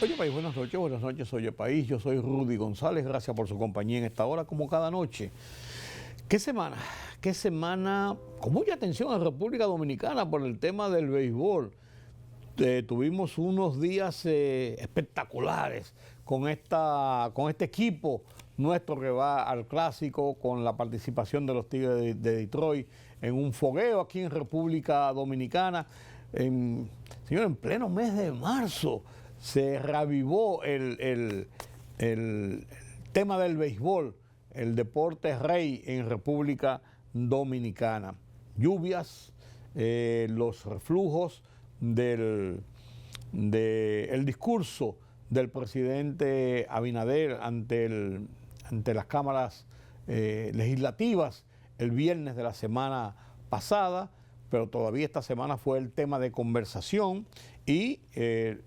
Oye País, buenas noches, Oye País, yo soy Rudy González, gracias por su compañía en esta hora como cada noche. ¿Qué semana? ¿Qué semana con mucha atención en República Dominicana por el tema del béisbol? Tuvimos unos días espectaculares con este equipo nuestro que va al Clásico, con la participación de los Tigres de Detroit en un fogueo aquí en República Dominicana. Señor, en pleno mes de marzo se reavivó el tema del béisbol, el deporte rey en República Dominicana. Lluvias, los reflujos del discurso del presidente Abinader ante las cámaras legislativas el viernes de la semana pasada, pero todavía esta semana fue el tema de conversación y,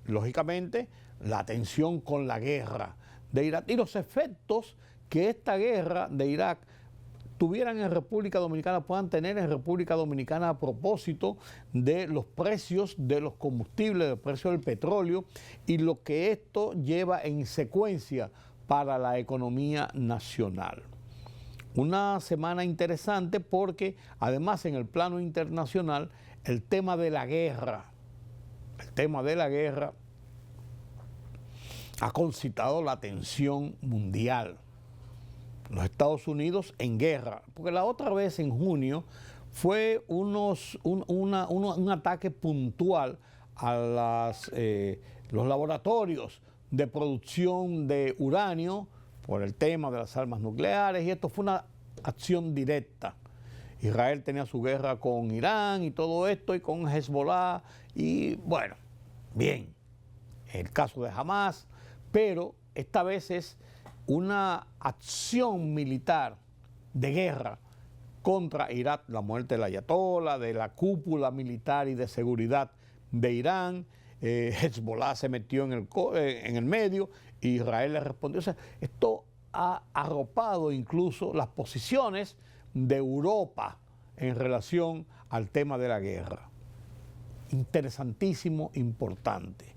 lógicamente, la tensión con la guerra de Irak y los efectos que esta guerra de Irak tuvieran en República Dominicana, puedan tener en República Dominicana a propósito de los precios de los combustibles, del precio del petróleo y lo que esto lleva en secuencia para la economía nacional. Una semana interesante porque además en el plano internacional el tema de la guerra ha concitado la atención mundial. Los Estados Unidos en guerra, porque la otra vez en junio fue un ataque puntual a los laboratorios de producción de uranio por el tema de las armas nucleares, y esto fue una acción directa. Israel tenía su guerra con Irán y todo esto, y con Hezbollah, y bueno, bien, el caso de Hamas, pero esta vez es una acción militar de guerra contra Irak, la muerte del ayatollah, de la cúpula militar y de seguridad de Irán. Hezbollah se metió en el medio, Israel le respondió. O sea, esto ha arropado incluso las posiciones de Europa en relación al tema de la guerra. Interesantísimo, importante.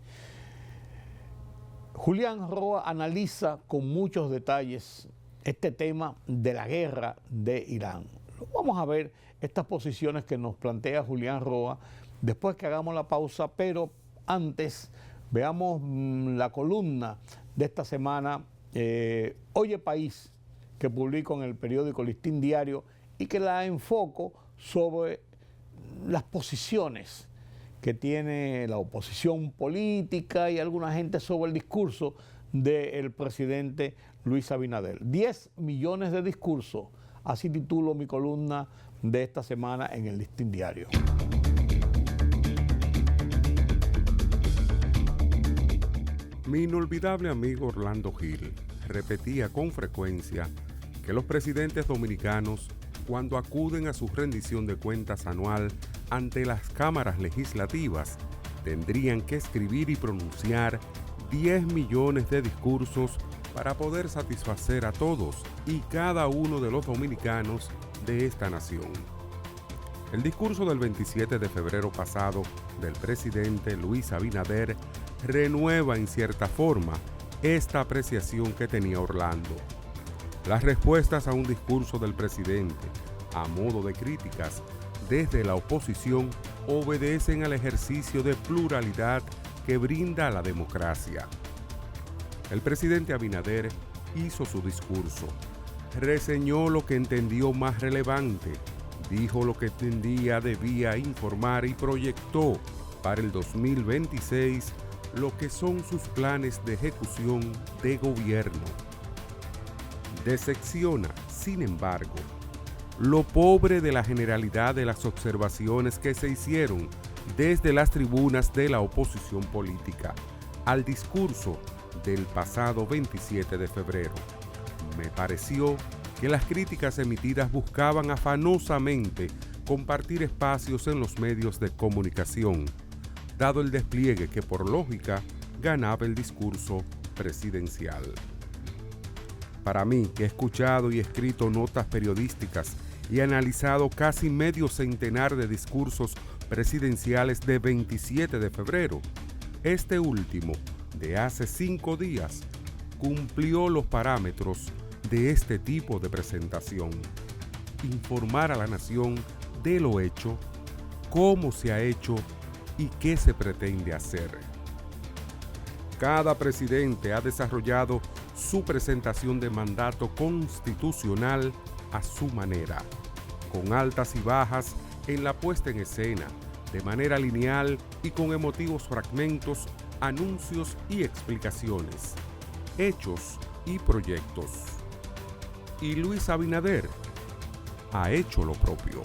Julián Roa analiza con muchos detalles este tema de la guerra de Irán. Vamos a ver estas posiciones que nos plantea Julián Roa después que hagamos la pausa, pero antes veamos la columna de esta semana, Oye País, que publico en el periódico Listín Diario y que la enfoco sobre las posiciones que tiene la oposición política y alguna gente sobre el discurso del presidente Luis Abinader. 10 millones de discursos, así titulo mi columna de esta semana en el Listín Diario. Mi inolvidable amigo Orlando Gil repetía con frecuencia que los presidentes dominicanos, cuando acuden a su rendición de cuentas anual ante las cámaras legislativas, tendrían que escribir y pronunciar 10 millones de discursos para poder satisfacer a todos y cada uno de los dominicanos de esta nación. El discurso del 27 de febrero pasado del presidente Luis Abinader renueva en cierta forma esta apreciación que tenía Orlando. Las respuestas a un discurso del presidente, a modo de críticas, desde la oposición, obedecen al ejercicio de pluralidad que brinda la democracia. El presidente Abinader hizo su discurso, reseñó lo que entendió más relevante, dijo lo que entendía debía informar y proyectó para el 2026 lo que son sus planes de ejecución de gobierno. Decepciona, sin embargo, lo pobre de la generalidad de las observaciones que se hicieron desde las tribunas de la oposición política al discurso del pasado 27 de febrero. Me pareció que las críticas emitidas buscaban afanosamente compartir espacios en los medios de comunicación, dado el despliegue que por lógica ganaba el discurso presidencial. Para mí, que he escuchado y escrito notas periodísticas y analizado casi medio centenar de discursos presidenciales de 27 de febrero, este último de hace 5 días cumplió los parámetros de este tipo de presentación. Informar a la nación de lo hecho, cómo se ha hecho y qué se pretende hacer. Cada presidente ha desarrollado su presentación de mandato constitucional a su manera, con altas y bajas en la puesta en escena, de manera lineal y con emotivos fragmentos, anuncios y explicaciones, hechos y proyectos. Y Luis Abinader ha hecho lo propio.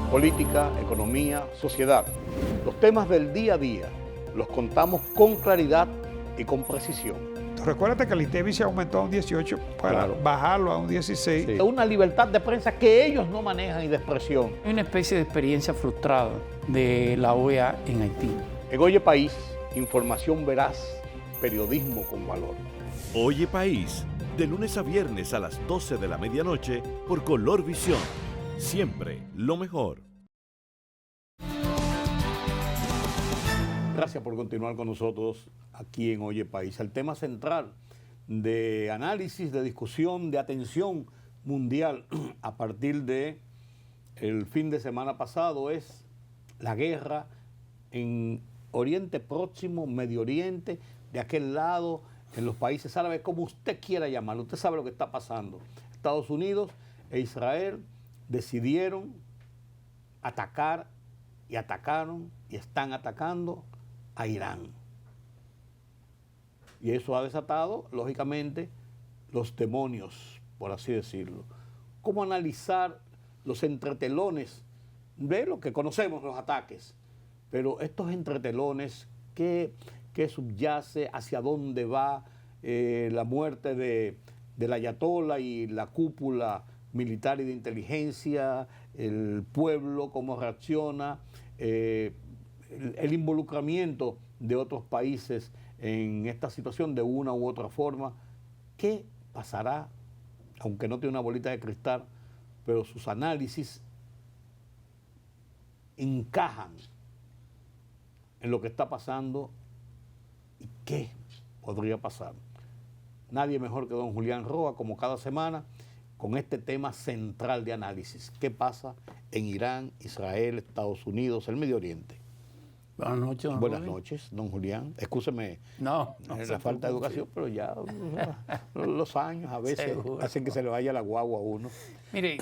Política, economía, sociedad. Los temas del día a día los contamos con claridad y con precisión. Recuérdate que el INTEVI se aumentó a un 18 para bajarlo a un 16. Sí. Una libertad de prensa que ellos no manejan y de expresión. Hay una especie de experiencia frustrada de la OEA en Haití. En Oye País, información veraz, periodismo con valor. Oye País, de lunes a viernes a las 12 de la medianoche por Color Visión. Siempre lo mejor. Gracias por continuar con nosotros aquí en Oye País. El tema central de análisis, de discusión, de atención mundial a partir de el fin de semana pasado es la guerra en Oriente Próximo, Medio Oriente, de aquel lado, en los países árabes, como usted quiera llamarlo. Usted sabe lo que está pasando. Estados Unidos e Israel decidieron atacar y atacaron y están atacando a Irán. Y eso ha desatado, lógicamente, los demonios, por así decirlo. ¿Cómo analizar los entretelones de lo que conocemos, los ataques? Pero estos entretelones, ¿qué subyace? ¿Hacia dónde va la muerte del ayatollah y la cúpula militar y de inteligencia? El pueblo, cómo reacciona, el involucramiento de otros países en esta situación de una u otra forma. ¿Qué pasará? Aunque no tiene una bolita de cristal, pero sus análisis encajan en lo que está pasando y qué podría pasar. Nadie mejor que don Julián Roa, como cada semana, con este tema central de análisis. ¿Qué pasa en Irán, Israel, Estados Unidos, el Medio Oriente? Buenas noches, don Buenas Rubén. noches, don Julián. Excúseme No la falta de educación, pero ya los años a veces Seguro. hacen que se le vaya la guagua a uno. Mire,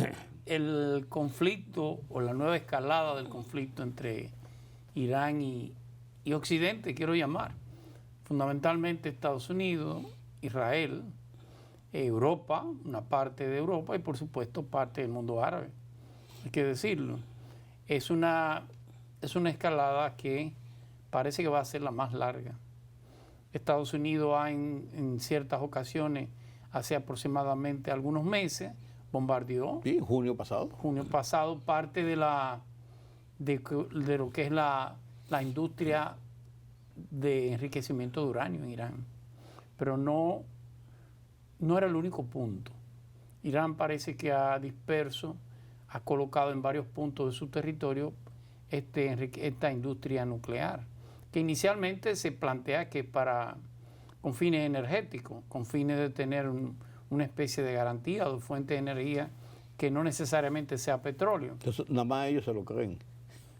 el conflicto o la nueva escalada del conflicto entre Irán y Occidente, quiero llamar, fundamentalmente Estados Unidos, Israel, Europa, una parte de Europa y por supuesto parte del mundo árabe, hay que decirlo. Es una escalada que parece que va a ser la más larga. Estados Unidos ha en ciertas ocasiones, hace aproximadamente algunos meses, bombardeó. Sí, junio pasado. Parte de lo que es la industria de enriquecimiento de uranio en Irán. Pero no era el único punto. Irán parece que ha colocado en varios puntos de su territorio esta industria nuclear, que inicialmente se plantea que con fines energéticos, con fines de tener una especie de garantía de fuente de energía que no necesariamente sea petróleo. Eso, nada más ellos se lo creen.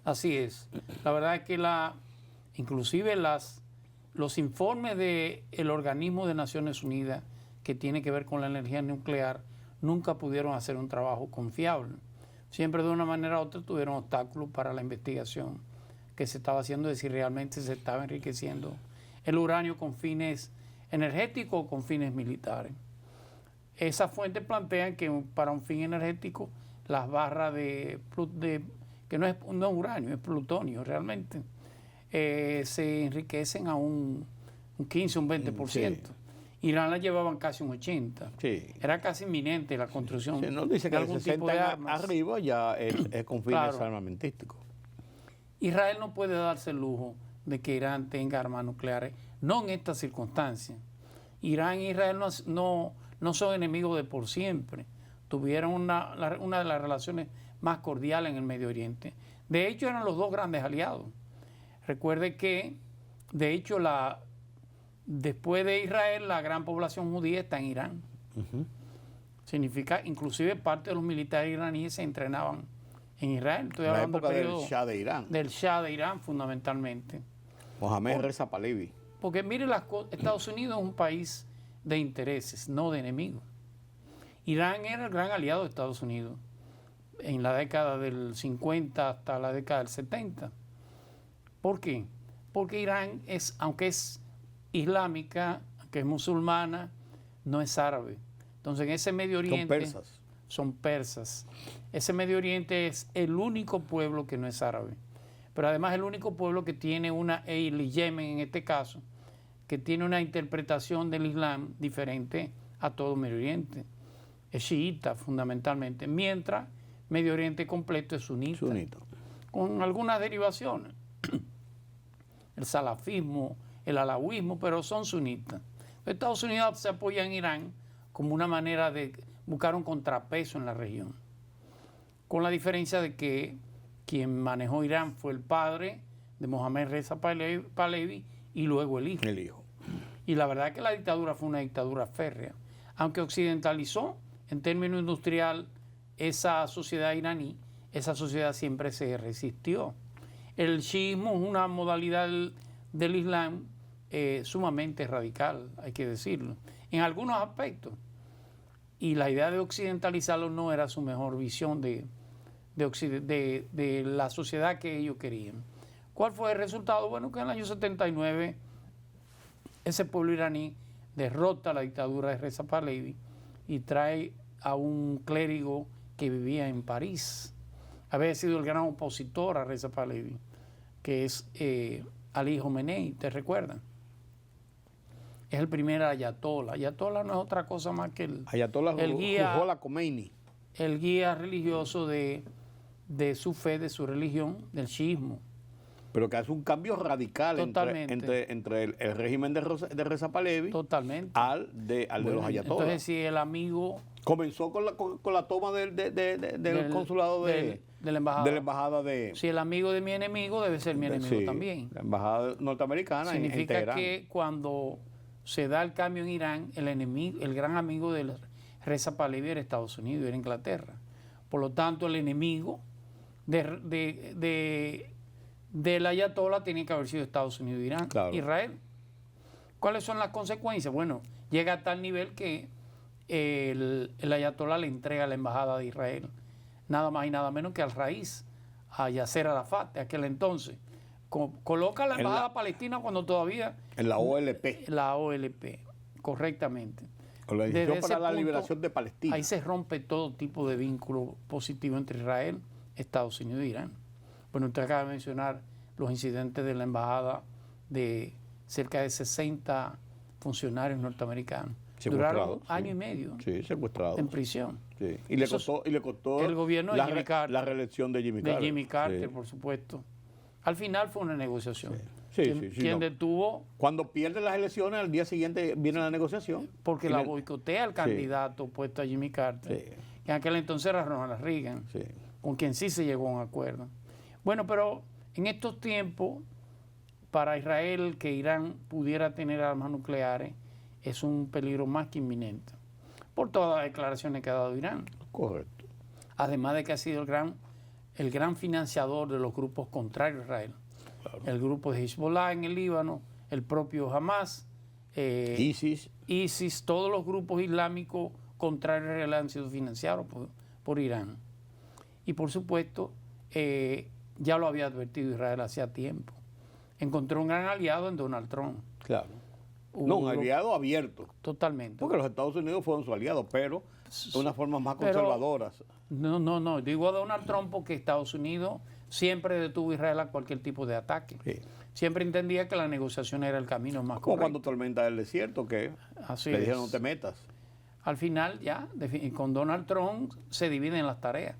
Así es. La verdad es que inclusive los informes del Organismo de Naciones Unidas que tiene que ver con la energía nuclear nunca pudieron hacer un trabajo confiable. Siempre de una manera u otra tuvieron obstáculos para la investigación que se estaba haciendo de si realmente se estaba enriqueciendo el uranio con fines energéticos o con fines militares. Esas fuentes plantean que para un fin energético las barras que no es uranio, es plutonio realmente, se enriquecen a un 15, un 20%. Sí. Irán la llevaban casi un 80%. Sí. Era casi inminente la construcción. Sí, nos dice que de algún 60 tipo de armas. Arriba ya es con fines armamentísticos. Israel no puede darse el lujo de que Irán tenga armas nucleares, no en estas circunstancias. Irán e Israel no son enemigos de por siempre. Tuvieron una de las relaciones más cordiales en el Medio Oriente De hecho, eran los dos grandes aliados. Recuerde que, de hecho, después de Israel, la gran población judía está en Irán. Significa, inclusive parte de los militares iraníes se entrenaban en Israel. Estoy La hablando época del del periodo Shah de Irán. del Shah de Irán, fundamentalmente. Mohamed Reza Pahlavi. Porque mire, Estados Unidos es un país de intereses, no de enemigos. Irán era el gran aliado de Estados Unidos en la década del 50 hasta la década del 70. ¿Por qué? Porque Irán aunque es islámica, aunque es musulmana, no es árabe. Entonces en ese Medio Oriente... Son persas. Ese Medio Oriente es el único pueblo que no es árabe. Pero además el único pueblo que tiene el Yemen en este caso, que tiene una interpretación del Islam diferente a todo Medio Oriente. Es chiita fundamentalmente, mientras Medio Oriente completo es sunita. Con algunas derivaciones. El salafismo, el alawismo, pero son sunitas. Estados Unidos se apoya en Irán como una manera de buscar un contrapeso en la región. Con la diferencia de que quien manejó Irán fue el padre de Mohamed Reza Pahlavi y luego el hijo. Y la verdad es que la dictadura fue una dictadura férrea. Aunque occidentalizó en términos industrial esa sociedad iraní, esa sociedad siempre se resistió. El chiismo es una modalidad del Islam sumamente radical, hay que decirlo, en algunos aspectos. Y la idea de occidentalizarlo no era su mejor visión de la sociedad que ellos querían. ¿Cuál fue el resultado? Bueno, que en el año 79 ese pueblo iraní derrota la dictadura de Reza Pahlavi y trae a un clérigo que vivía en París. Había sido el gran opositor a Reza Pahlavi, que es Ali Khamenei, ¿te recuerdan? Es el primer ayatollah. Ayatollah no es otra cosa más que el guía Khomeini. El guía religioso de su fe, de su religión, del chiismo. Pero que hace un cambio radical entre el régimen de Reza Pahlavi al de los ayatollas. Entonces, si el amigo... Comenzó con la toma del consulado de la embajada de... Si el amigo de mi enemigo debe ser mi enemigo también. La embajada norteamericana significa en Teherán. Que cuando se da el cambio en Irán, el gran amigo de Reza Pahlavi era Estados Unidos, era Inglaterra. Por lo tanto, el enemigo del ayatollah tiene que haber sido Estados Unidos y Irán. Claro. Israel. ¿Cuáles son las consecuencias? Bueno, llega a tal nivel que el ayatollah le entrega la embajada de Israel, nada más y nada menos que al raíz, a Yasser Arafat de aquel entonces. Coloca la embajada palestina cuando todavía... En la OLP. La OLP, correctamente. Organización para la Liberación de Palestina. Ahí se rompe todo tipo de vínculo positivo entre Israel, Estados Unidos e Irán. Bueno, usted acaba de mencionar los incidentes de la embajada de cerca de 60 funcionarios norteamericanos. Duraron año y medio en prisión. Sí. Y le costó el gobierno de Jimmy Carter, la reelección de Jimmy Carter. De Jimmy Carter, por supuesto. Al final fue una negociación. Quien detuvo... Cuando pierde las elecciones, al día siguiente viene la negociación. Porque la boicotea el candidato opuesto a Jimmy Carter, que en aquel entonces era Ronald Reagan, con quien sí se llegó a un acuerdo. Bueno, pero en estos tiempos, para Israel, que Irán pudiera tener armas nucleares, es un peligro más que inminente, por todas las declaraciones que ha dado Irán. Correcto. Además de que ha sido el gran financiador de los grupos contrarios a Israel. Claro. El grupo de Hezbollah en el Líbano, el propio Hamas, ISIS, todos los grupos islámicos contrarios a Israel han sido financiados por Irán. Y por supuesto, ya lo había advertido Israel hacía tiempo. Encontró un gran aliado en Donald Trump. Claro. Un aliado abierto. Totalmente. Porque los Estados Unidos fueron su aliado, pero de una forma más conservadoras. No. Digo a Donald Trump porque Estados Unidos siempre detuvo a Israel a cualquier tipo de ataque. Sí. Siempre entendía que la negociación era el camino más correcto. Como cuando tormenta el desierto, que le dijeron no te metas. Al final ya, con Donald Trump se dividen las tareas.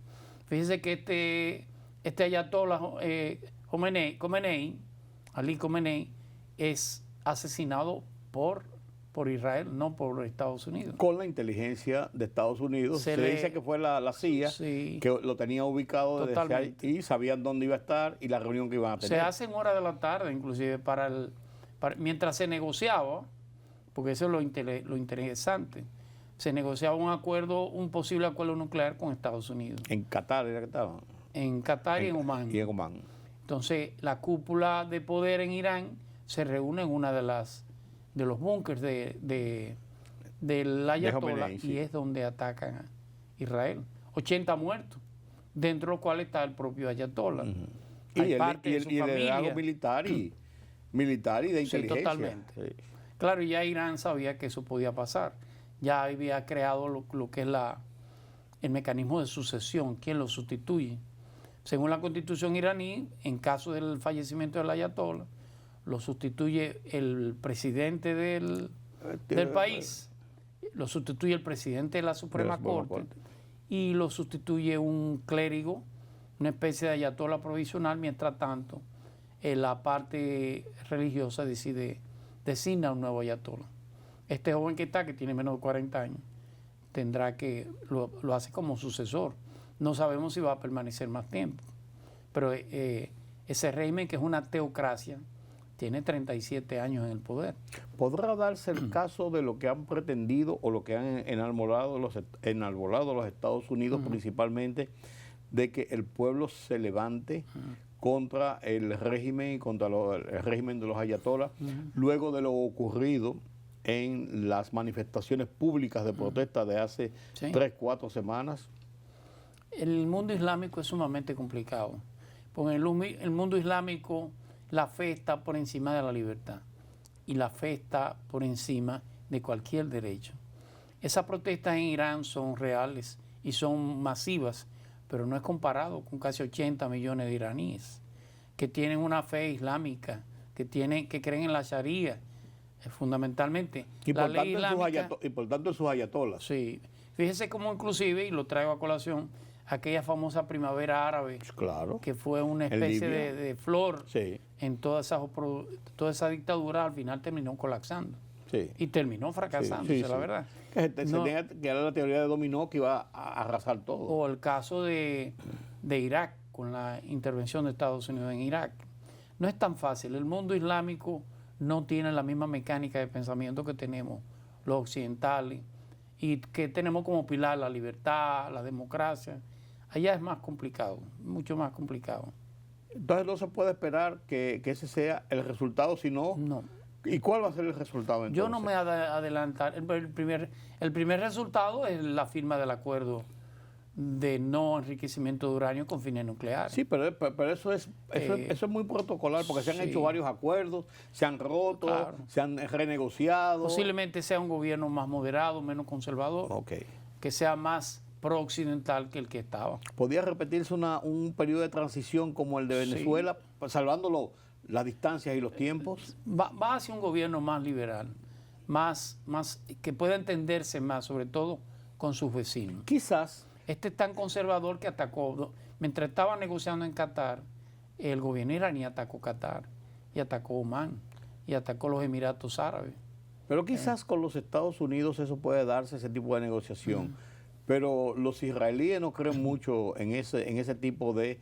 Fíjense que este ayatollah Ali Khamenei, es asesinado por por Israel, no por Estados Unidos. Con la inteligencia de Estados Unidos. Se dice que fue la CIA que lo tenía ubicado desde ahí y sabían dónde iba a estar y la reunión que iban a tener. Se hace en horas de la tarde, inclusive, mientras se negociaba, porque eso es lo interesante, se negociaba un posible acuerdo nuclear con Estados Unidos. En Qatar era que estaban. En Qatar y en Omán. Y en Omán. Entonces, la cúpula de poder en Irán se reúne en una de los búnkers del Ayatollah y es donde atacan a Israel. 80 muertos, dentro de los cuales está el propio Ayatollah. Y el liderazgo militar y de inteligencia. Sí, totalmente. Sí. Claro, ya Irán sabía que eso podía pasar. Ya había creado lo que es el mecanismo de sucesión, quién lo sustituye. Según la constitución iraní, en caso del fallecimiento del Ayatollah, lo sustituye el presidente del país, lo sustituye el presidente de la Suprema Corte y lo sustituye un clérigo, una especie de ayatollah provisional. Mientras tanto, la parte religiosa designa un nuevo ayatollah. Este joven que tiene menos de 40 años, lo hace como sucesor. No sabemos si va a permanecer más tiempo, pero ese régimen, que es una teocracia, tiene 37 años en el poder. ¿Podrá darse el caso de lo que han pretendido o lo que han enarbolado los Estados Unidos principalmente, de que el pueblo se levante contra el régimen y contra el régimen de los ayatolás, luego de lo ocurrido en las manifestaciones públicas de protesta de hace 3, 4 semanas? El mundo islámico es sumamente complicado, porque en el mundo islámico la fe está por encima de la libertad y la fe está por encima de cualquier derecho. Esas protestas en Irán son reales y son masivas, pero no es comparado con casi 80 millones de iraníes que tienen una fe islámica, que creen en la Sharia, fundamentalmente. Y por tanto en sus ayatolás. Sí. Fíjese cómo inclusive, y lo traigo a colación, aquella famosa primavera árabe, claro, que fue una especie de flor en toda esa dictadura, al final terminó colapsando. Y terminó fracasando, la verdad. Que era la teoría de dominó que iba a arrasar todo. O el caso de Irak, con la intervención de Estados Unidos en Irak. No es tan fácil. El mundo islámico no tiene la misma mecánica de pensamiento que tenemos los occidentales y que tenemos como pilar la libertad, la democracia. Allá es más complicado, mucho más complicado. Entonces no se puede esperar que ese sea el resultado, sino... No. ¿Y cuál va a ser el resultado entonces? Yo no me voy a adelantar. El primer resultado es la firma del acuerdo de no enriquecimiento de uranio con fines nucleares. Sí, pero eso es muy protocolar, porque se han hecho varios acuerdos, se han roto, se han renegociado. Posiblemente sea un gobierno más moderado, menos conservador, que sea más pro-occidental que el que estaba. ¿Podría repetirse un periodo de transición como el de Venezuela, salvándolo las distancias y los tiempos? Va hacia un gobierno más liberal, más que pueda entenderse más, sobre todo con sus vecinos. Quizás. Este es tan conservador que atacó, mientras estaba negociando en Qatar, el gobierno iraní atacó Qatar, y atacó Omán, y atacó los Emiratos Árabes. Pero quizás con los Estados Unidos eso puede darse, ese tipo de negociación. Pero los israelíes no creen mucho en ese tipo de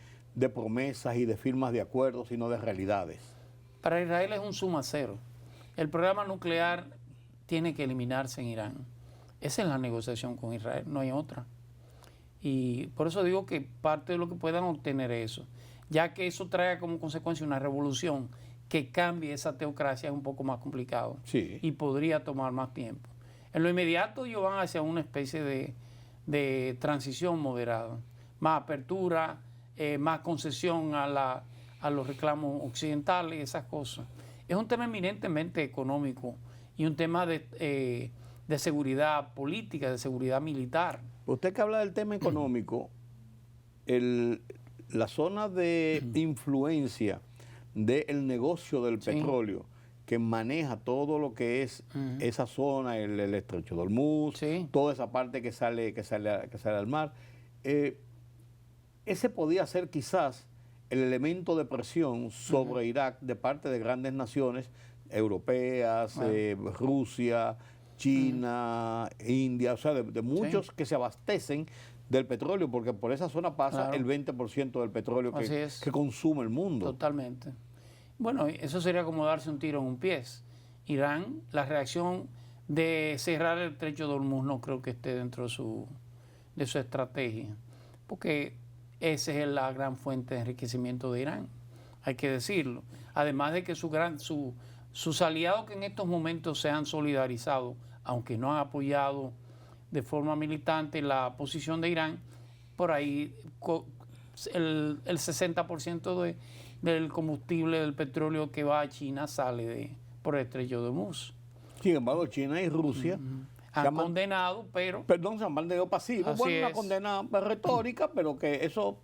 promesas y de firmas de acuerdos, sino de realidades. Para Israel es un suma cero. El programa nuclear tiene que eliminarse en Irán. Esa es la negociación con Israel, no hay otra. Y por eso digo que parte de lo que puedan obtener es eso, ya que eso trae como consecuencia una revolución que cambie esa teocracia, es un poco más complicado y podría tomar más tiempo. En lo inmediato ellos van hacia una especie de transición moderada, más apertura, más concesión a los reclamos occidentales, esas cosas. Es un tema eminentemente económico y un tema de seguridad política, de seguridad militar. Usted que habla del tema económico, la zona de influencia del negocio del petróleo que maneja todo lo que es esa zona, el estrecho de Hormuz, toda esa parte que sale al mar, ese podía ser quizás el elemento de presión sobre Irak de parte de grandes naciones europeas, Rusia, China, India, o sea, de muchos que se abastecen del petróleo, porque por esa zona pasa el 20% del petróleo que consume el mundo. Totalmente. Bueno, eso sería como darse un tiro en un pie. Irán, la reacción de cerrar el estrecho de Hormuz no creo que esté dentro de su estrategia, porque esa es la gran fuente de enriquecimiento de Irán, hay que decirlo. Además de que sus aliados que en estos momentos se han solidarizado, aunque no han apoyado de forma militante la posición de Irán, por ahí el 60% del combustible, del petróleo que va a China sale por el estrecho de Hormuz. Sin embargo, China y Rusia han condenado, pero... Perdón, se han mantenido pasivos. Bueno, una condena retórica, pero que eso...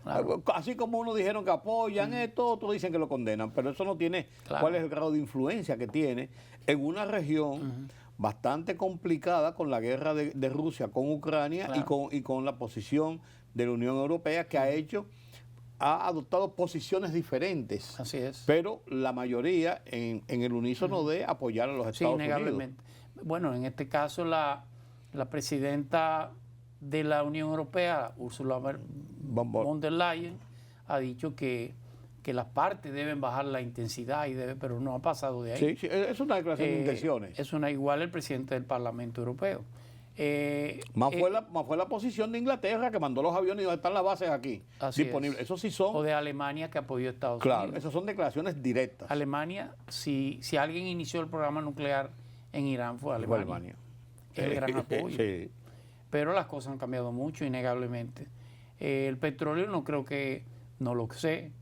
Claro. Así como unos dijeron que apoyan esto, otros dicen que lo condenan, pero eso no tiene cuál es el grado de influencia que tiene en una región bastante complicada con la guerra de Rusia con Ucrania y con la posición de la Unión Europea que ha adoptado posiciones diferentes. Así es. Pero la mayoría en el unísono de apoyar a los Estados Unidos. Bueno, en este caso la presidenta de la Unión Europea, Ursula von der Leyen, ha dicho que las partes deben bajar la intensidad, pero no ha pasado de ahí. Sí, es una declaración de intenciones. Es igual el presidente del Parlamento Europeo. Más fue la posición de Inglaterra, que mandó los aviones y donde están las bases aquí disponibles. Eso sí son. O de Alemania, que apoyó a Estados Unidos. Claro, esas son declaraciones directas. Alemania, si alguien inició el programa nuclear en Irán, fue Alemania. El gran apoyo. Sí. Pero las cosas han cambiado mucho, innegablemente. El petróleo no creo que, no lo sé,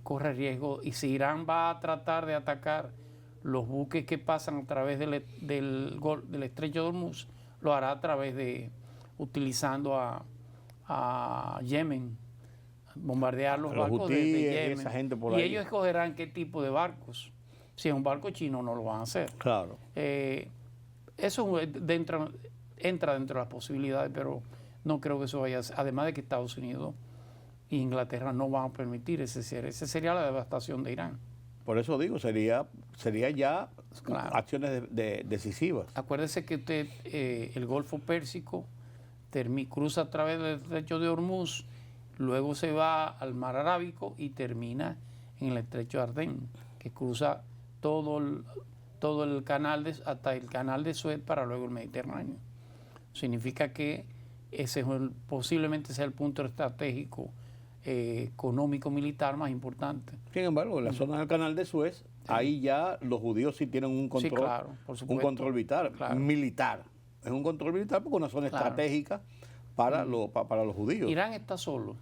corre riesgo. Y si Irán va a tratar de atacar los buques que pasan a través del estrecho de Hormuz, lo hará a través utilizando a Yemen, bombardear los barcos de Yemen. Esa gente por ahí. Y ellos escogerán qué tipo de barcos. Si es un barco chino, no lo van a hacer. Claro. Eso entra dentro de las posibilidades, pero no creo que eso vaya a ser. Además de que Estados Unidos e Inglaterra no van a permitir ese cierre. Esa sería la devastación de Irán. Por eso digo, sería ya acciones decisivas. Acuérdese que usted, el Golfo Pérsico cruza a través del estrecho de Hormuz, luego se va al Mar Arábico y termina en el estrecho de Ardén, que cruza todo el canal hasta el canal de Suez para luego el Mediterráneo. Significa que ese posiblemente sea el punto estratégico económico militar más importante. Sin embargo, en la zona del canal de Suez, ahí ya los judíos sí tienen un control, por supuesto. un control militar. Es un control militar porque es una zona estratégica para los judíos. Irán está solo.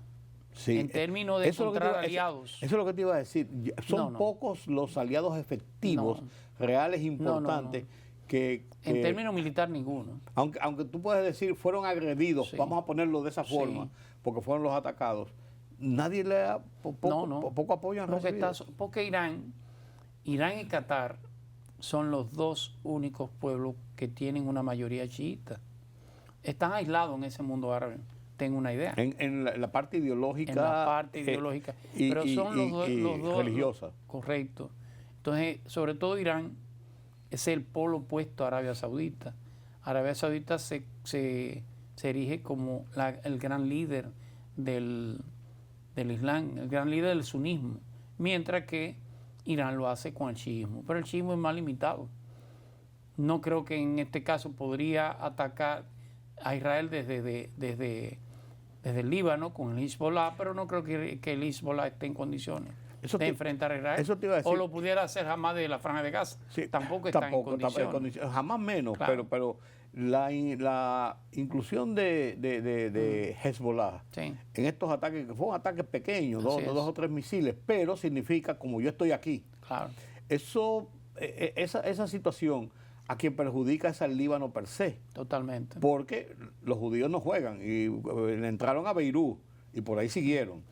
Sí, en términos de encontrar aliados. Eso es lo que te iba a decir. Son pocos los aliados efectivos, reales, importantes. Que en términos militar, ninguno. Aunque tú puedes decir, fueron agredidos, vamos a ponerlo de esa forma, porque fueron los atacados. Nadie le da poco apoyo han recibido. Porque Irán y Qatar son los dos únicos pueblos que tienen una mayoría chiita. Están aislados en ese mundo árabe. Tengo una idea. En la parte ideológica. En la parte ideológica. Pero son los dos religiosa. Correcto. Entonces, sobre todo Irán es el polo opuesto a Arabia Saudita. Arabia Saudita se erige como el gran líder del Islam, el gran líder del sunismo, mientras que Irán lo hace con el chiismo. Pero el chiismo es más limitado. No creo que en este caso podría atacar a Israel desde el Líbano con el Hezbollah, pero no creo que el Hezbollah esté en condiciones de enfrentar a Israel. Eso te iba a decir. O lo pudiera hacer jamás de la Franja de Gaza. Sí, tampoco está en condiciones. Jamás menos, claro. pero la inclusión de Hezbollah en estos ataques, que fueron ataques pequeños, dos o tres misiles, pero significa como yo estoy aquí. Claro. Esa situación a quien perjudica es al Líbano per se. Totalmente. Porque los judíos no juegan y le entraron a Beirut y por ahí siguieron.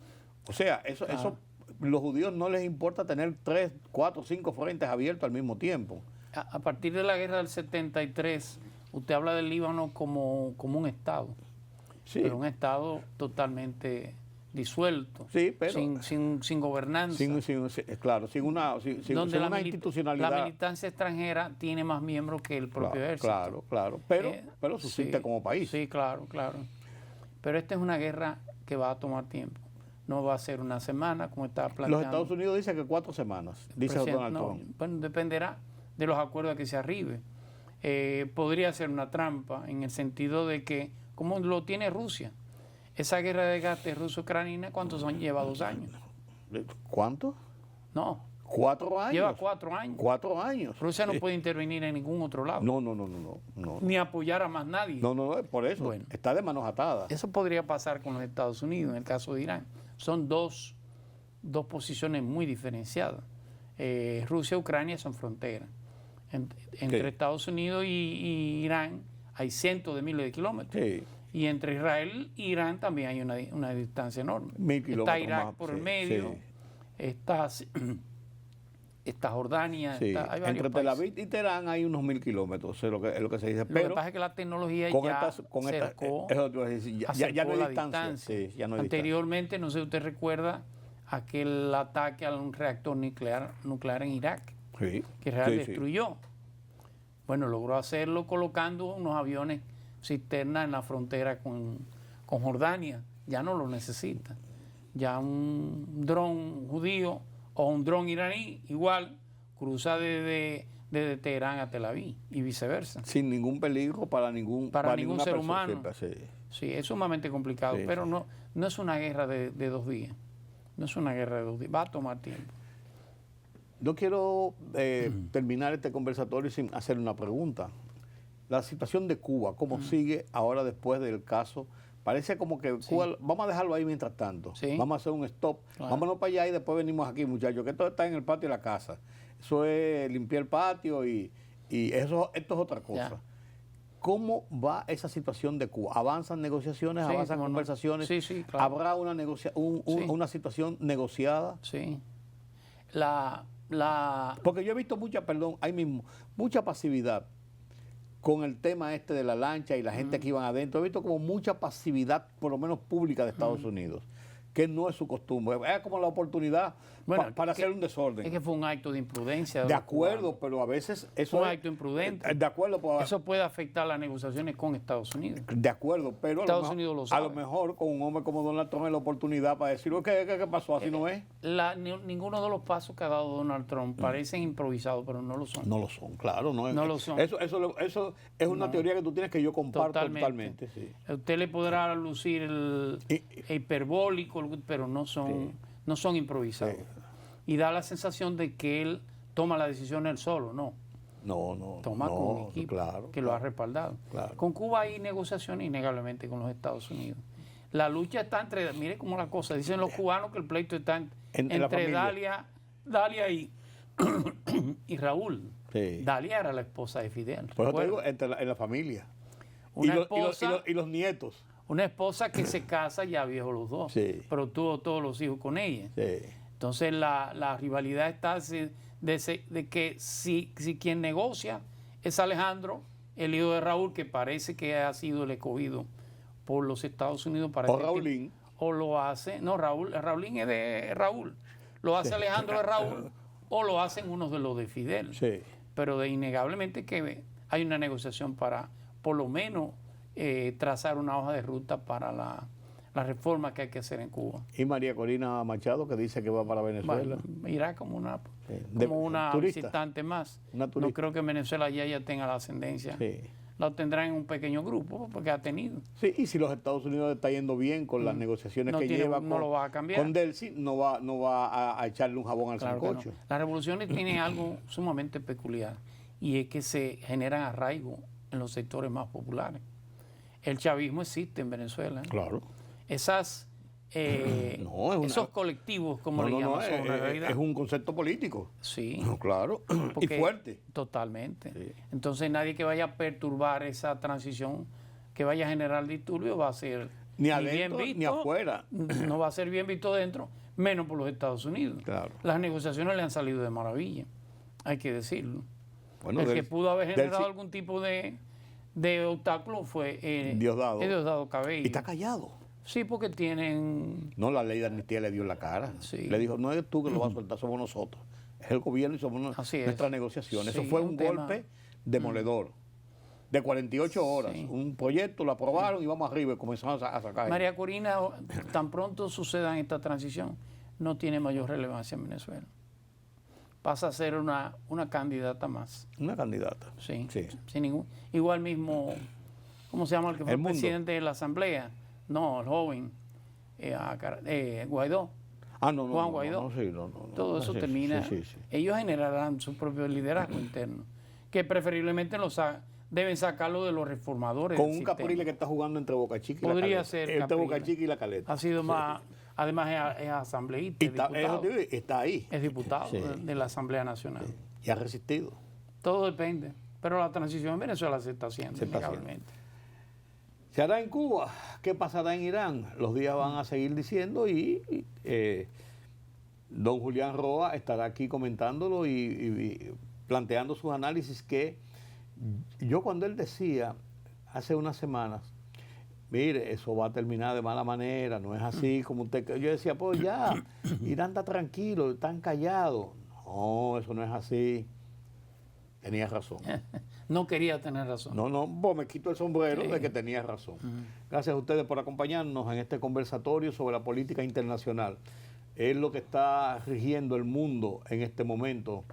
O sea, eso los judíos no les importa tener 3, 4, 5 frentes abiertos al mismo tiempo. A partir de la guerra del 73, usted habla del Líbano como un Estado. Sí. Pero un Estado totalmente disuelto, Sí, pero- sin gobernanza, claro, sin una donde una institucionalidad. la militancia extranjera tiene más miembros que el propio ejército. Claro, pero subsiste Sí, como país. Sí, claro. Pero esta es una guerra que va a tomar tiempo. No va a ser una semana, como estaba planteando. Los Estados Unidos dicen que 4 semanas, dice Donald Trump. Bueno, dependerá de los acuerdos a que se arribe. Podría ser una trampa en el sentido de que, como lo tiene Rusia, esa guerra de desgaste ruso-ucraniana, ¿cuántos años lleva? 2 años. ¿Cuánto? No, 4 años. lleva 4 años. 4 años. Rusia no Sí. puede intervenir en ningún otro lado, No. ni apoyar a más nadie. No, por eso. Bueno. Está de manos atadas. Eso podría pasar con los Estados Unidos en el caso de Irán. Son dos posiciones muy diferenciadas. Rusia y Ucrania son fronteras. Entre Sí. Estados Unidos y Irán hay cientos de miles de kilómetros. Sí. Y entre Israel e Irán también hay una distancia enorme. 1000 Está kilómetros Irak más, por el sí, medio, está Jordania, Sí. hay varios Entre Tel países. Aviv y Teherán hay unos 1000 kilómetros, es lo que se dice. Lo que Pero pasa es que la tecnología con ya eso te cercó, iba a decir, ya acercó no hay la distancia. Sí, ya no hay Anteriormente, no sé si usted recuerda aquel ataque a un reactor nuclear en Irak, distancia. Sí. que Israel Sí, sí. destruyó. Bueno, logró hacerlo colocando unos aviones cisterna en la frontera con Jordania. Ya no lo necesita. Ya un dron judío o un dron iraní igual cruza desde Teherán a Tel Aviv y viceversa. Sin ningún peligro para ningún ninguna ser persona. humano. Sí. Sí, es sumamente complicado, Sí, pero no es una guerra de 2 días. No es una guerra de 2 días. Va a tomar tiempo. No quiero terminar este conversatorio sin hacer una pregunta. La situación de Cuba, ¿cómo sigue ahora después del caso? Parece como que Cuba, vamos a dejarlo ahí mientras tanto. Sí. Vamos a hacer un stop. Claro. Vámonos para allá y después venimos aquí, muchachos, que esto está en el patio de la casa. Eso es limpiar el patio y esto es otra cosa. Ya. ¿Cómo va esa situación de Cuba? ¿Avanzan negociaciones? Sí, ¿Avanzan cómo no. conversaciones? Sí, claro. ¿Habrá una, Sí. una situación negociada? Sí. Porque yo he visto ahí mismo, mucha pasividad con el tema este de la lancha y la gente que iban adentro. He visto como mucha pasividad, por lo menos pública, de Estados Unidos, que no es su costumbre. Es como la oportunidad Bueno, para es que- hacer un desorden. Es que fue un acto de imprudencia. De los acuerdo, cubanos. pero a veces eso Fue un es- acto imprudente. De acuerdo, pues, Eso puede afectar las negociaciones con Estados Unidos. de acuerdo, pero Estados Unidos lo a lo sabe. mejor con un hombre como Donald Trump es la oportunidad para decir, ¿qué pasó? Así no es. Ninguno de los pasos que ha dado Donald Trump parecen improvisados, pero no lo son. No lo son, claro. No, No lo son. Eso es una teoría que tú tienes que yo comparto totalmente. Sí. Usted le podrá lucir el hiperbólico, pero no son improvisados. Sí. Y da la sensación de que él toma la decisión él solo, no. No. Toma con un equipo claro, que lo ha respaldado. Claro. Con Cuba hay negociaciones innegablemente con los Estados Unidos. La lucha está entre, mire cómo la cosa, dicen los cubanos que el pleito está En la entre familia. Dalia y Raúl. Sí. Dalia era la esposa de Fidel. Por eso te ¿recuerda? digo, en la familia. Una y esposa- los nietos. Una esposa que se casa ya viejos los dos, Sí. pero tuvo todos los hijos con ella. Sí. Entonces la rivalidad está de que si quien negocia es Alejandro, el hijo de Raúl, que parece que ha sido el escogido por los Estados Unidos para O Raulín. o lo hace, no, Raulín es de Raúl, lo hace Alejandro de Raúl o lo hacen unos de los de Fidel. Sí. Pero innegablemente que hay una negociación para por lo menos trazar una hoja de ruta para la reforma que hay que hacer en Cuba. Y María Corina Machado, que dice que va para Venezuela. Bueno, irá como una, Sí. De- turista. visitante más. Una No turista. creo que en Venezuela ya tenga la ascendencia. Sí. La tendrá en un pequeño grupo porque ha tenido. Sí, y si los Estados Unidos está yendo bien con las negociaciones No que tiene- lleva no lo va a cambiar. con Delcy, no va a echarle un jabón al Claro que sancocho. no. Las revoluciones tienen algo sumamente peculiar y es que se generan arraigo en los sectores más populares. El chavismo existe en Venezuela. Claro. Esas, No, es una- esos colectivos, como le llaman, son una realidad. es un concepto político. Sí. No, claro. Y Porque- fuerte. Totalmente. Sí. Entonces nadie que vaya a perturbar esa transición, que vaya a generar disturbio, va a ser Ni adentro bien visto, ni afuera. No va a ser bien visto dentro, menos por los Estados Unidos. Claro. Las negociaciones le han salido de maravilla, hay que decirlo. Bueno, El que Delcy- pudo haber generado Delcy- algún tipo de obstáculo fue Diosdado. Diosdado Cabello. Y está callado. Sí, porque tienen... No, la ley de amnistía le dio en la cara. Sí. Le dijo, no eres tú que lo vas a soltar, somos nosotros. Es el gobierno y somos nuestras negociaciones. Sí, Eso fue un un tema... golpe demoledor. De 48 horas. Sí. Un proyecto, lo aprobaron y vamos arriba y comenzamos a sacar. María Corina, tan pronto suceda esta transición, no tiene mayor relevancia en Venezuela. Pasa a ser una candidata más. Una candidata. Sí, Sí. sin ningún... Igual mismo, ¿cómo se llama el que fue El Mundo. presidente de la Asamblea? No, el joven, Guaidó. Ah, no, Juan Guaidó. Todo eso termina. Sí, sí. Ellos generarán su propio liderazgo interno, que preferiblemente deben sacarlo de los reformadores. Con del un sistema. Capriles que está jugando entre Boca Chica y la Podría Caleta. ser Entre Capriles. Boca Chica y la Caleta. Ha sido más, además es asambleísta, Y está ahí. es diputado Sí. de la Asamblea Nacional. Y ha resistido. Todo depende. Pero la transición en Venezuela se está haciendo Se está innegablemente. Se hará en Cuba. ¿Qué pasará en Irán? Los días van a seguir diciendo y don Julián Roa estará aquí comentándolo y planteando sus análisis que yo cuando él decía hace unas semanas, mire, eso va a terminar de mala manera, no es así como usted... Yo decía, pues ya, Irán está tranquilo, están callados. No, eso no es así. Tenía razón. No quería tener razón. No, pues me quito el sombrero Sí. de que tenía razón. Gracias a ustedes por acompañarnos en este conversatorio sobre la política internacional. Es lo que está rigiendo el mundo en este momento,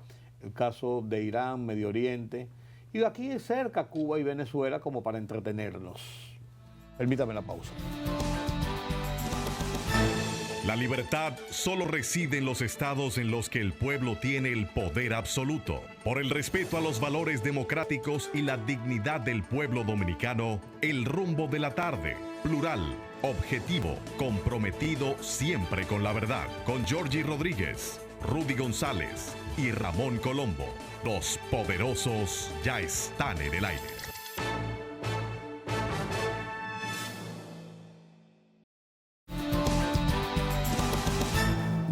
el caso de Irán, Medio Oriente, y de aquí cerca Cuba y Venezuela como para entretenernos. Permítame la pausa. La libertad solo reside en los estados en los que el pueblo tiene el poder absoluto. Por el respeto a los valores democráticos y la dignidad del pueblo dominicano, el rumbo de la tarde, plural, objetivo, comprometido siempre con la verdad. Con Georgie Rodríguez, Rudy González y Ramón Colombo. Los poderosos ya están en el aire.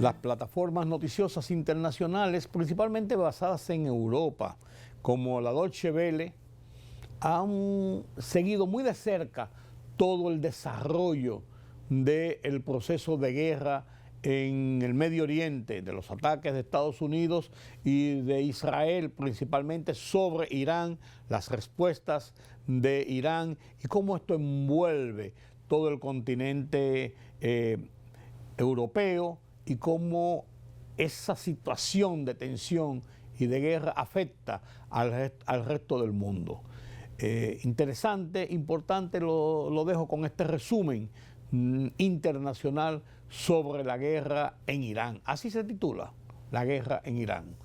Las plataformas noticiosas internacionales, principalmente basadas en Europa, como la Deutsche Welle, han seguido muy de cerca todo el desarrollo del proceso de guerra en el Medio Oriente, de los ataques de Estados Unidos y de Israel, principalmente sobre Irán, las respuestas de Irán y cómo esto envuelve todo el continente europeo y cómo esa situación de tensión y de guerra afecta al resto del mundo. Interesante, importante, lo dejo con este resumen internacional sobre la guerra en Irán. Así se titula, la guerra en Irán.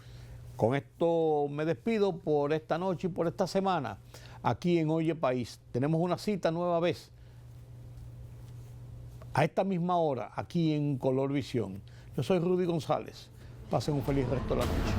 Con esto me despido por esta noche y por esta semana aquí en Oye País. Tenemos una cita nueva vez a esta misma hora aquí en Color Visión. Yo soy Rudy González. Pasen un feliz resto de la noche.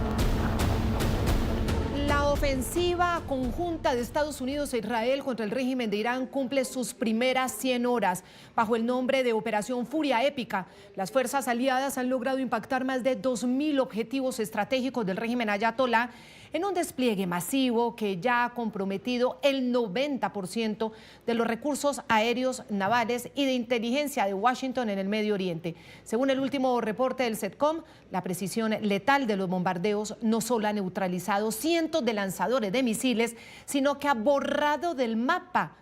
La ofensiva conjunta de Estados Unidos e Israel contra el régimen de Irán cumple sus primeras 100 horas. Bajo el nombre de Operación Furia Épica, las fuerzas aliadas han logrado impactar más de 2.000 objetivos estratégicos del régimen ayatolá en un despliegue masivo que ya ha comprometido el 90% de los recursos aéreos, navales y de inteligencia de Washington en el Medio Oriente. Según el último reporte del CENTCOM, la precisión letal de los bombardeos no solo ha neutralizado cientos de lanzadores de misiles, sino que ha borrado del mapa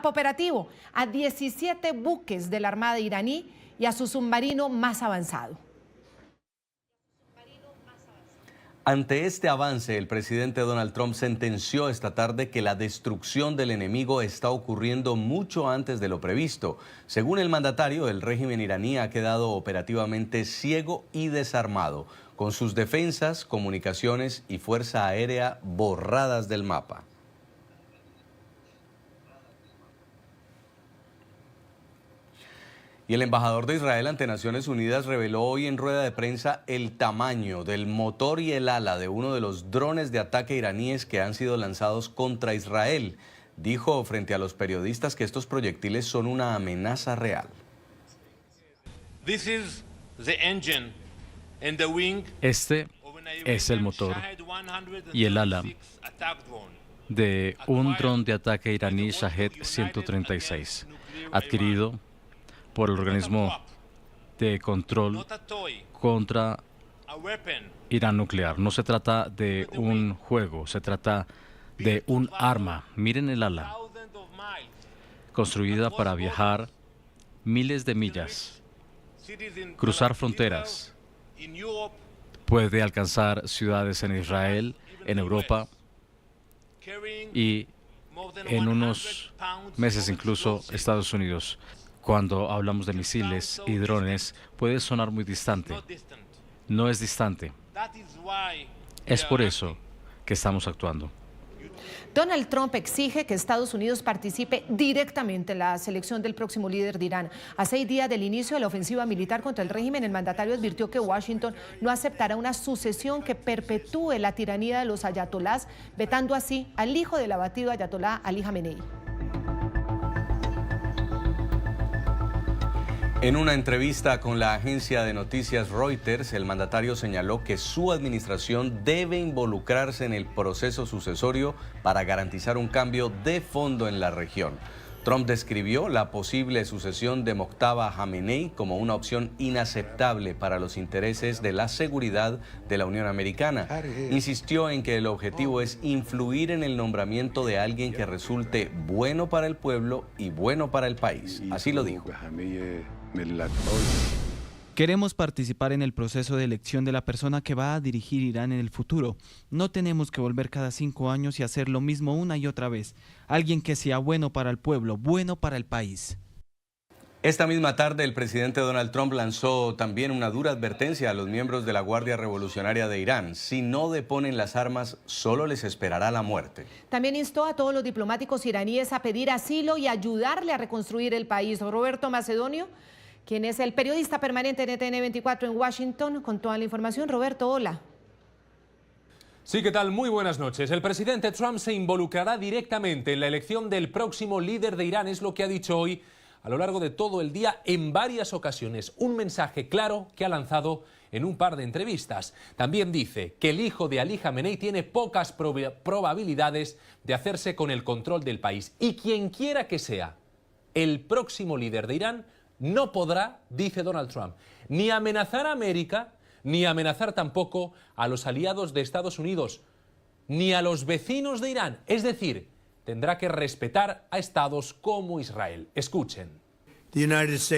operativo a 17 buques de la Armada iraní y a su submarino más avanzado. Ante este avance, el presidente Donald Trump sentenció esta tarde que la destrucción del enemigo está ocurriendo mucho antes de lo previsto. Según el mandatario, el régimen iraní ha quedado operativamente ciego y desarmado, con sus defensas, comunicaciones y fuerza aérea borradas del mapa. Y el embajador de Israel ante Naciones Unidas reveló hoy en rueda de prensa el tamaño del motor y el ala de uno de los drones de ataque iraníes que han sido lanzados contra Israel. Dijo frente a los periodistas que estos proyectiles son una amenaza real. Este es el motor y el ala de un dron de ataque iraní Shahed 136, adquirido por el organismo de control contra Irán nuclear. No se trata de un juego, se trata de un arma. Miren el ala, construida para viajar miles de millas, cruzar fronteras. Puede alcanzar ciudades en Israel, en Europa y en unos meses incluso Estados Unidos. Cuando hablamos de misiles y drones, puede sonar muy distante. No es distante. Es por eso que estamos actuando. Donald Trump exige que Estados Unidos participe directamente en la selección del próximo líder de Irán. A 6 días del inicio de la ofensiva militar contra el régimen, el mandatario advirtió que Washington no aceptará una sucesión que perpetúe la tiranía de los ayatolás, vetando así al hijo del abatido ayatolá Ali Jamenei. En una entrevista con la agencia de noticias Reuters, el mandatario señaló que su administración debe involucrarse en el proceso sucesorio para garantizar un cambio de fondo en la región. Trump describió la posible sucesión de Mojtaba Jamenei como una opción inaceptable para los intereses de la seguridad de la Unión Americana. Insistió en que el objetivo es influir en el nombramiento de alguien que resulte bueno para el pueblo y bueno para el país. Así lo dijo. Queremos participar en el proceso de elección de la persona que va a dirigir Irán en el futuro. No tenemos que volver cada 5 años y hacer lo mismo una y otra vez. Alguien que sea bueno para el pueblo, bueno para el país. Esta misma tarde, el presidente Donald Trump lanzó también una dura advertencia a los miembros de la Guardia Revolucionaria de Irán. Si no deponen las armas, solo les esperará la muerte. También instó a todos los diplomáticos iraníes a pedir asilo y ayudarle a reconstruir el país. Roberto Macedonio, quien es el periodista permanente de NTN 24 en Washington, con toda la información. Roberto, hola. Sí, ¿qué tal? Muy buenas noches. El presidente Trump se involucrará directamente en la elección del próximo líder de Irán, es lo que ha dicho hoy a lo largo de todo el día en varias ocasiones. Un mensaje claro que ha lanzado en un par de entrevistas. También dice que el hijo de Ali Jamenei tiene pocas probabilidades de hacerse con el control del país. Y quien quiera que sea el próximo líder de Irán, no podrá, dice Donald Trump, ni amenazar a América, ni amenazar tampoco a los aliados de Estados Unidos, ni a los vecinos de Irán. Es decir, tendrá que respetar a estados como Israel. Escuchen. Estados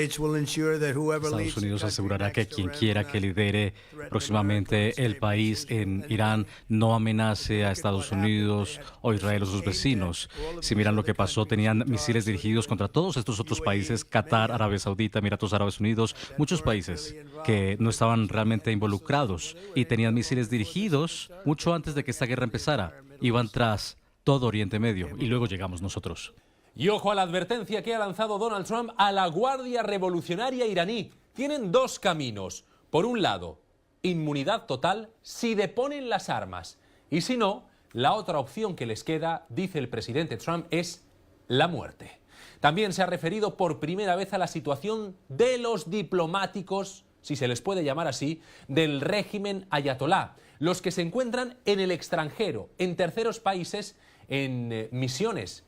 Unidos asegurará que quien quiera que lidere próximamente el país en Irán no amenace a Estados Unidos o Israel o sus vecinos. Si miran lo que pasó, tenían misiles dirigidos contra todos estos otros países, Qatar, Arabia Saudita, Emiratos Árabes Unidos, muchos países que no estaban realmente involucrados y tenían misiles dirigidos mucho antes de que esta guerra empezara. Iban tras todo Oriente Medio y luego llegamos nosotros. Y ojo a la advertencia que ha lanzado Donald Trump a la Guardia Revolucionaria iraní. Tienen dos caminos. Por un lado, inmunidad total si deponen las armas. Y si no, la otra opción que les queda, dice el presidente Trump, es la muerte. También se ha referido por primera vez a la situación de los diplomáticos, si se les puede llamar así, del régimen ayatolá. Los que se encuentran en el extranjero, en terceros países, en misiones.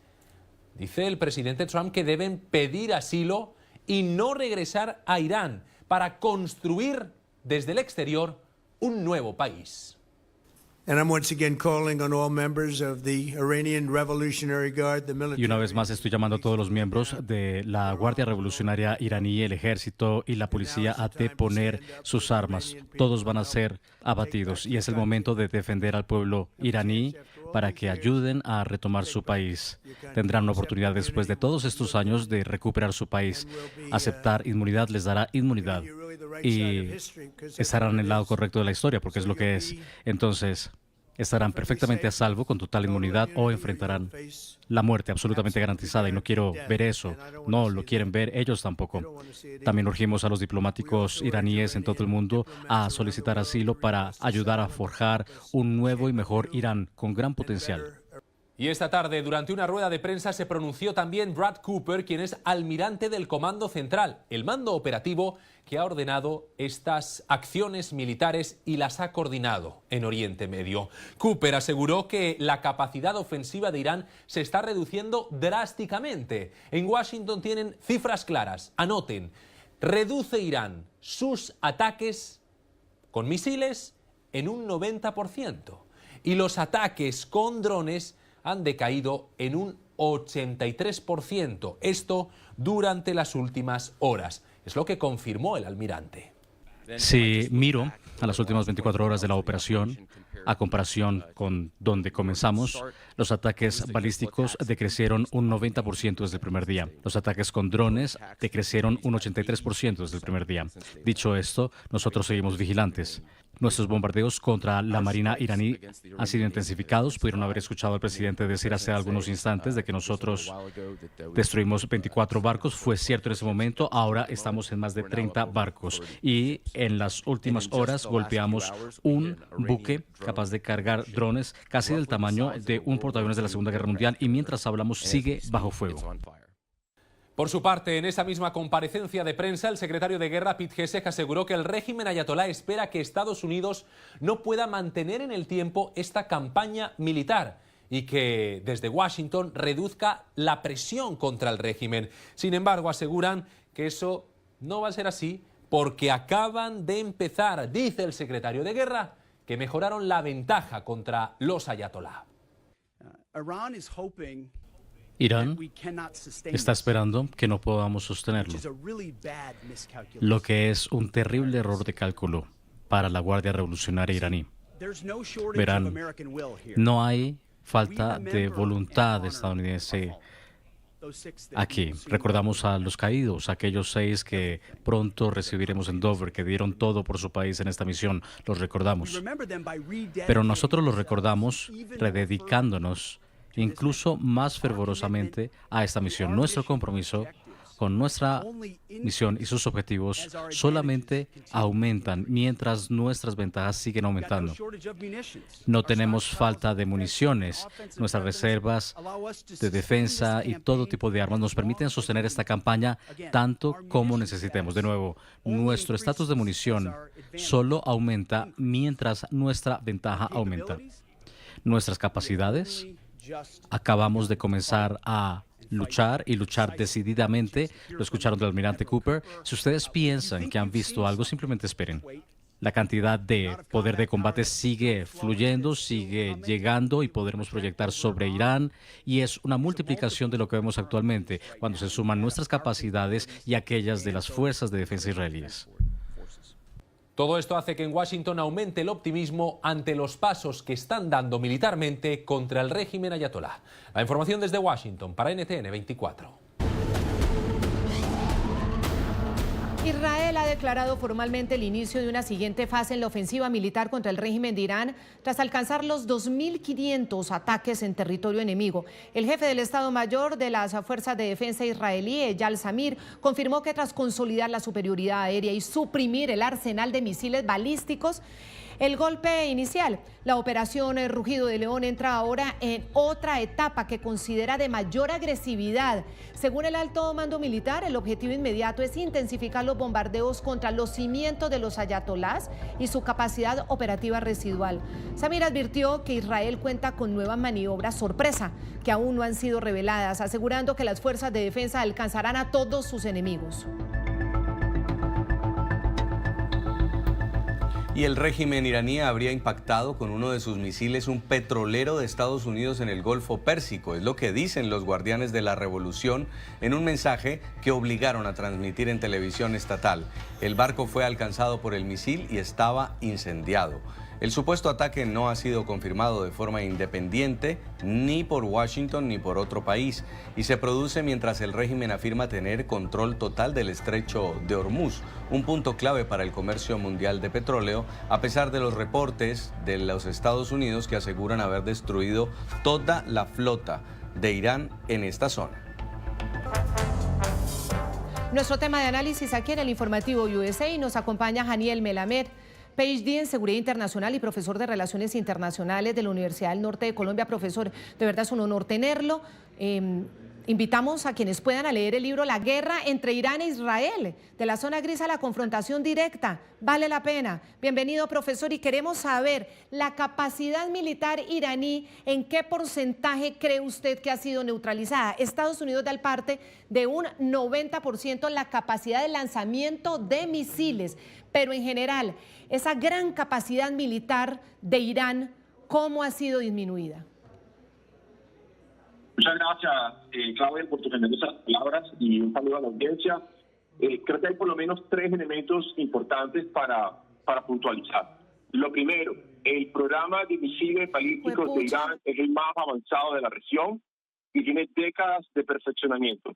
Dice el presidente Trump que deben pedir asilo y no regresar a Irán para construir desde el exterior un nuevo país. Y una vez más estoy llamando a todos los miembros de la Guardia Revolucionaria iraní, el ejército y la policía a deponer sus armas. Todos van a ser abatidos y es el momento de defender al pueblo iraní para que ayuden a retomar su país. Tendrán una oportunidad después de todos estos años de recuperar su país. Aceptar inmunidad les dará inmunidad y estarán en el lado correcto de la historia, porque es lo que es. Entonces, estarán perfectamente a salvo con total inmunidad o enfrentarán la muerte absolutamente garantizada y no quiero ver eso. No lo quieren ver ellos tampoco. También urgimos a los diplomáticos iraníes en todo el mundo a solicitar asilo para ayudar a forjar un nuevo y mejor Irán con gran potencial. Y esta tarde, durante una rueda de prensa, se pronunció también Brad Cooper, quien es almirante del Comando Central, el mando operativo que ha ordenado estas acciones militares y las ha coordinado en Oriente Medio. Cooper aseguró que la capacidad ofensiva de Irán se está reduciendo drásticamente. En Washington tienen cifras claras. Anoten, reduce Irán sus ataques con misiles en un 90%. Y los ataques con drones han decaído en un 83%. Esto durante las últimas horas. Es lo que confirmó el almirante. Si miro a las últimas 24 horas de la operación, a comparación con donde comenzamos, los ataques balísticos decrecieron un 90% desde el primer día. Los ataques con drones decrecieron un 83% desde el primer día. Dicho esto, nosotros seguimos vigilantes. Nuestros bombardeos contra la Marina iraní han sido intensificados. Pudieron haber escuchado al presidente decir hace algunos instantes de que nosotros destruimos 24 barcos. Fue cierto en ese momento. Ahora estamos en más de 30 barcos. Y en las últimas horas golpeamos un buque capaz de cargar drones casi del tamaño de un portaaviones de la Segunda Guerra Mundial. Y mientras hablamos, sigue bajo fuego. Por su parte, en esa misma comparecencia de prensa, el secretario de Guerra, Pete Hegseth, aseguró que el régimen ayatolá espera que Estados Unidos no pueda mantener en el tiempo esta campaña militar y que desde Washington reduzca la presión contra el régimen. Sin embargo, aseguran que eso no va a ser así porque acaban de empezar, dice el secretario de Guerra, que mejoraron la ventaja contra los ayatolá. Irán está esperando que no podamos sostenerlo, lo que es un terrible error de cálculo para la Guardia Revolucionaria iraní. Verán, no hay falta de voluntad estadounidense aquí. Recordamos a los caídos, aquellos 6 que pronto recibiremos en Dover, que dieron todo por su país en esta misión. Los recordamos. Pero nosotros los recordamos rededicándonos incluso más fervorosamente a esta misión. Nuestro compromiso con nuestra misión y sus objetivos solamente aumentan mientras nuestras ventajas siguen aumentando. No tenemos falta de municiones. Nuestras reservas de defensa y todo tipo de armas nos permiten sostener esta campaña tanto como necesitemos. De nuevo, nuestro estatus de munición solo aumenta mientras nuestra ventaja aumenta. Nuestras capacidades, acabamos de comenzar a luchar y luchar decididamente. Lo escucharon del almirante Cooper. Si ustedes piensan que han visto algo, simplemente esperen. La cantidad de poder de combate sigue fluyendo, sigue llegando y podremos proyectar sobre Irán. Y es una multiplicación de lo que vemos actualmente cuando se suman nuestras capacidades y aquellas de las fuerzas de defensa israelíes. Todo esto hace que en Washington aumente el optimismo ante los pasos que están dando militarmente contra el régimen ayatolá. La información desde Washington para NTN 24. Israel ha declarado formalmente el inicio de una siguiente fase en la ofensiva militar contra el régimen de Irán tras alcanzar los 2.500 ataques en territorio enemigo. El jefe del Estado Mayor de las Fuerzas de Defensa israelí, Eyal Zamir, confirmó que tras consolidar la superioridad aérea y suprimir el arsenal de misiles balísticos, el golpe inicial, la operación Rugido de León, entra ahora en otra etapa que considera de mayor agresividad. Según el alto mando militar, el objetivo inmediato es intensificar los bombardeos contra los cimientos de los ayatolás y su capacidad operativa residual. Zamir advirtió que Israel cuenta con nuevas maniobras sorpresa que aún no han sido reveladas, asegurando que las fuerzas de defensa alcanzarán a todos sus enemigos. Y el régimen iraní habría impactado con uno de sus misiles un petrolero de Estados Unidos en el Golfo Pérsico. Es lo que dicen los guardianes de la revolución en un mensaje que obligaron a transmitir en televisión estatal. El barco fue alcanzado por el misil y estaba incendiado. El supuesto ataque no ha sido confirmado de forma independiente ni por Washington ni por otro país y se produce mientras el régimen afirma tener control total del estrecho de Hormuz, un punto clave para el comercio mundial de petróleo, a pesar de los reportes de los Estados Unidos que aseguran haber destruido toda la flota de Irán en esta zona. Nuestro tema de análisis aquí en el informativo USA, nos acompaña Janiel Melamed, PhD en Seguridad Internacional y profesor de Relaciones Internacionales de la Universidad del Norte de Colombia. Profesor, de verdad es un honor tenerlo. Invitamos a quienes puedan a leer el libro La guerra entre Irán e Israel, de la zona gris a la confrontación directa. Vale la pena. Bienvenido, profesor. Y queremos saber, la capacidad militar iraní, ¿en qué porcentaje cree usted que ha sido neutralizada? Estados Unidos da el parte de un 90% en la capacidad de lanzamiento de misiles, pero en general, esa gran capacidad militar de Irán, ¿cómo ha sido disminuida? Muchas gracias, Claudia, por tus generosas palabras y un saludo a la audiencia. Creo que hay por lo menos 3 elementos importantes para puntualizar. Lo primero, el programa de misiles balísticos de Irán es el más avanzado de la región y tiene décadas de perfeccionamiento.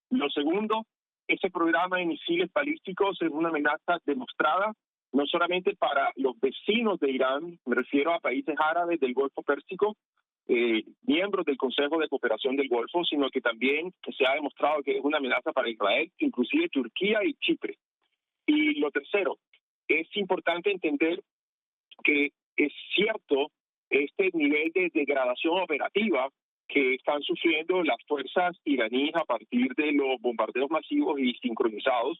Lo segundo, ese programa de misiles balísticos es una amenaza demostrada no solamente para los vecinos de Irán, me refiero a países árabes del Golfo Pérsico, miembros del Consejo de Cooperación del Golfo, sino que también se ha demostrado que es una amenaza para Israel, inclusive Turquía y Chipre. Y lo tercero, es importante entender que es cierto este nivel de degradación operativa que están sufriendo las fuerzas iraníes a partir de los bombardeos masivos y sincronizados.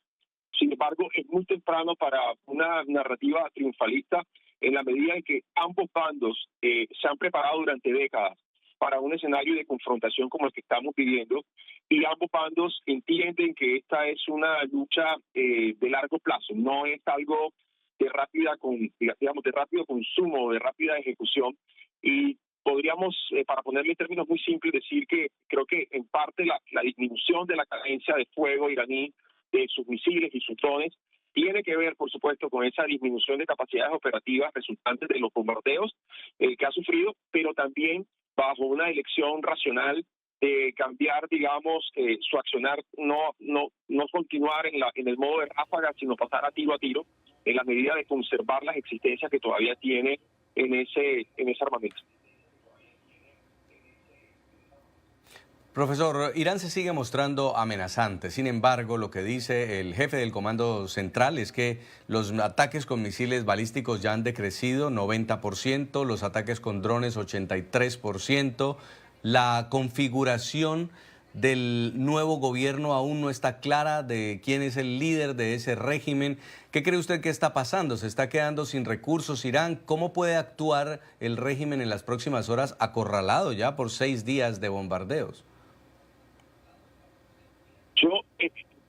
Sin embargo, es muy temprano para una narrativa triunfalista en la medida en que ambos bandos se han preparado durante décadas para un escenario de confrontación como el que estamos viviendo, y ambos bandos entienden que esta es una lucha de largo plazo, no es algo de de rápido consumo, de rápida ejecución. Y podríamos, para ponerle términos muy simples, decir que creo que en parte la disminución de la cadencia de fuego iraní, de sus misiles y sus drones, tiene que ver, por supuesto, con esa disminución de capacidades operativas resultantes de los bombardeos que ha sufrido, pero también bajo una elección racional de cambiar, digamos, su accionar, no continuar en el modo de ráfaga, sino pasar a tiro, en la medida de conservar las existencias que todavía tiene en ese armamento. Profesor, Irán se sigue mostrando amenazante. Sin embargo, lo que dice el jefe del Comando Central es que los ataques con misiles balísticos ya han decrecido 90%, los ataques con drones 83%. La configuración del nuevo gobierno aún no está clara de quién es el líder de ese régimen. ¿Qué cree usted que está pasando? ¿Se está quedando sin recursos Irán? ¿Cómo puede actuar el régimen en las próximas horas, acorralado ya por 6 días de bombardeos? Yo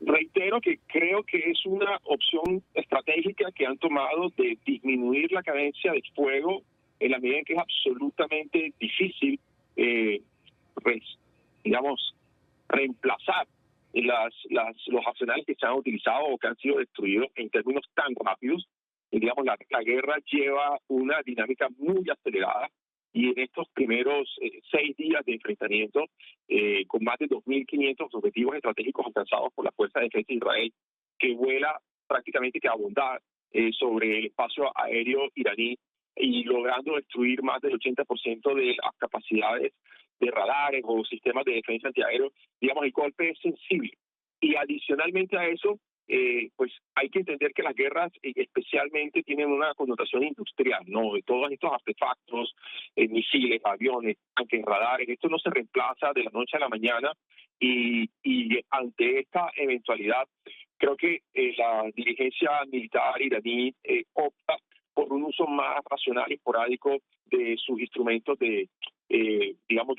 reitero que creo que es una opción estratégica que han tomado de disminuir la cadencia de fuego en la medida en que es absolutamente difícil, reemplazar los arsenales que se han utilizado o que han sido destruidos en términos tan rápidos. La guerra lleva una dinámica muy acelerada. Y en estos primeros 6 días de enfrentamiento, con más de 2.500 objetivos estratégicos alcanzados por la Fuerza de Defensa de Israel, que vuela prácticamente que a abundar sobre el espacio aéreo iraní y logrando destruir más del 80% de las capacidades de radares o sistemas de defensa antiaéreo, el golpe es sensible. Y adicionalmente a eso, pues hay que entender que las guerras especialmente tienen una connotación industrial, ¿no? De todos estos artefactos, misiles, aviones, tanques, radares, esto no se reemplaza de la noche a la mañana y ante esta eventualidad creo que la dirigencia militar iraní opta por un uso más racional y esporádico de sus instrumentos de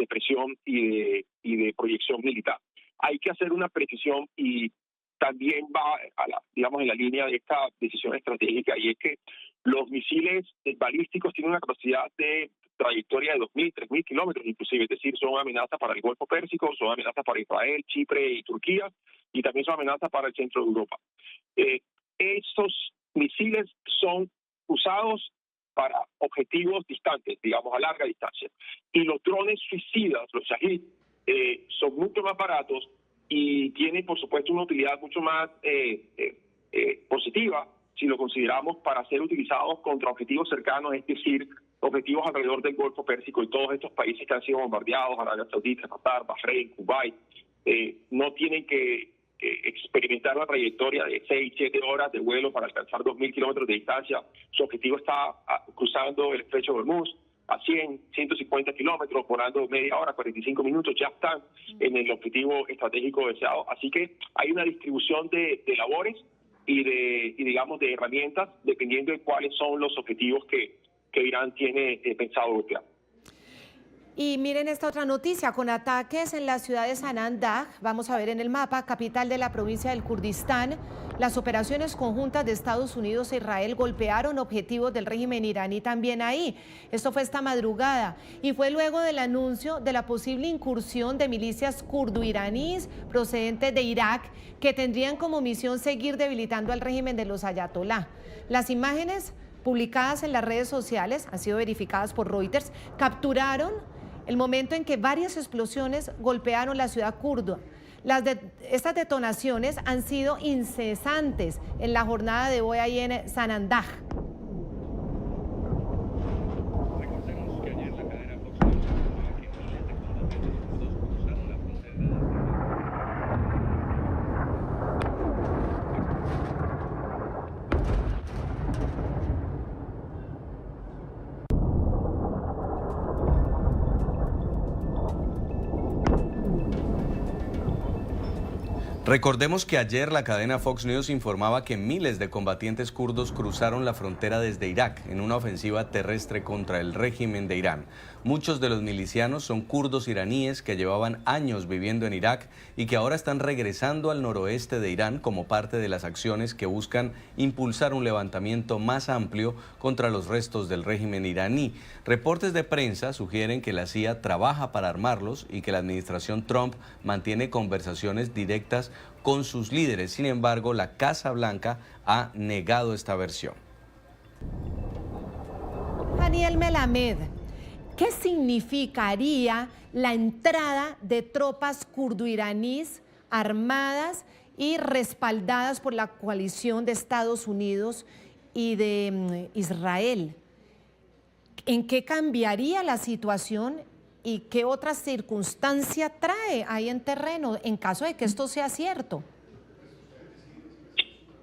presión y de proyección militar. Hay que hacer una precisión y también va en la línea de esta decisión estratégica, y es que los misiles balísticos tienen una capacidad de trayectoria de 2.000, 3.000 kilómetros inclusive, es decir, son amenazas para el Golfo Pérsico, son amenazas para Israel, Chipre y Turquía, y también son amenazas para el centro de Europa. Estos misiles son usados para objetivos distantes, a larga distancia. Y los drones suicidas, los Shahid, son mucho más baratos y tienen, por supuesto, una utilidad mucho más positiva si lo consideramos para ser utilizados contra objetivos cercanos, es decir, objetivos alrededor del Golfo Pérsico y todos estos países que han sido bombardeados, Arabia Saudita, Qatar, Bahrein, Kuwait, no tienen que experimentar una trayectoria de 6-7 horas de vuelo para alcanzar 2.000 kilómetros de distancia. Su objetivo está cruzando el estrecho de Hormuz a 150 kilómetros, volando media hora, 45 minutos, ya están en el objetivo estratégico deseado. Así que hay una distribución de labores y digamos de herramientas dependiendo de cuáles son los objetivos que Irán tiene pensado golpear. Y miren esta otra noticia, con ataques en la ciudad de Sanandaj, vamos a ver en el mapa, capital de la provincia del Kurdistán, las operaciones conjuntas de Estados Unidos e Israel golpearon objetivos del régimen iraní también ahí. Esto fue esta madrugada y fue luego del anuncio de la posible incursión de milicias kurdo-iraníes procedentes de Irak que tendrían como misión seguir debilitando al régimen de los ayatolá. Las imágenes publicadas en las redes sociales, han sido verificadas por Reuters, capturaron el momento en que varias explosiones golpearon la ciudad kurda. Estas detonaciones han sido incesantes en la jornada de hoy ahí en Sanandaj. Recordemos que ayer la cadena Fox News informaba que miles de combatientes kurdos cruzaron la frontera desde Irak en una ofensiva terrestre contra el régimen de Irán. Muchos de los milicianos son kurdos iraníes que llevaban años viviendo en Irak y que ahora están regresando al noroeste de Irán como parte de las acciones que buscan impulsar un levantamiento más amplio contra los restos del régimen iraní. Reportes de prensa sugieren que la CIA trabaja para armarlos y que la administración Trump mantiene conversaciones directas con sus líderes. Sin embargo, la Casa Blanca ha negado esta versión. Daniel Melamed, ¿qué significaría la entrada de tropas kurdo-iraníes armadas y respaldadas por la coalición de Estados Unidos y de Israel? ¿En qué cambiaría la situación y qué otra circunstancia trae ahí en terreno en caso de que esto sea cierto?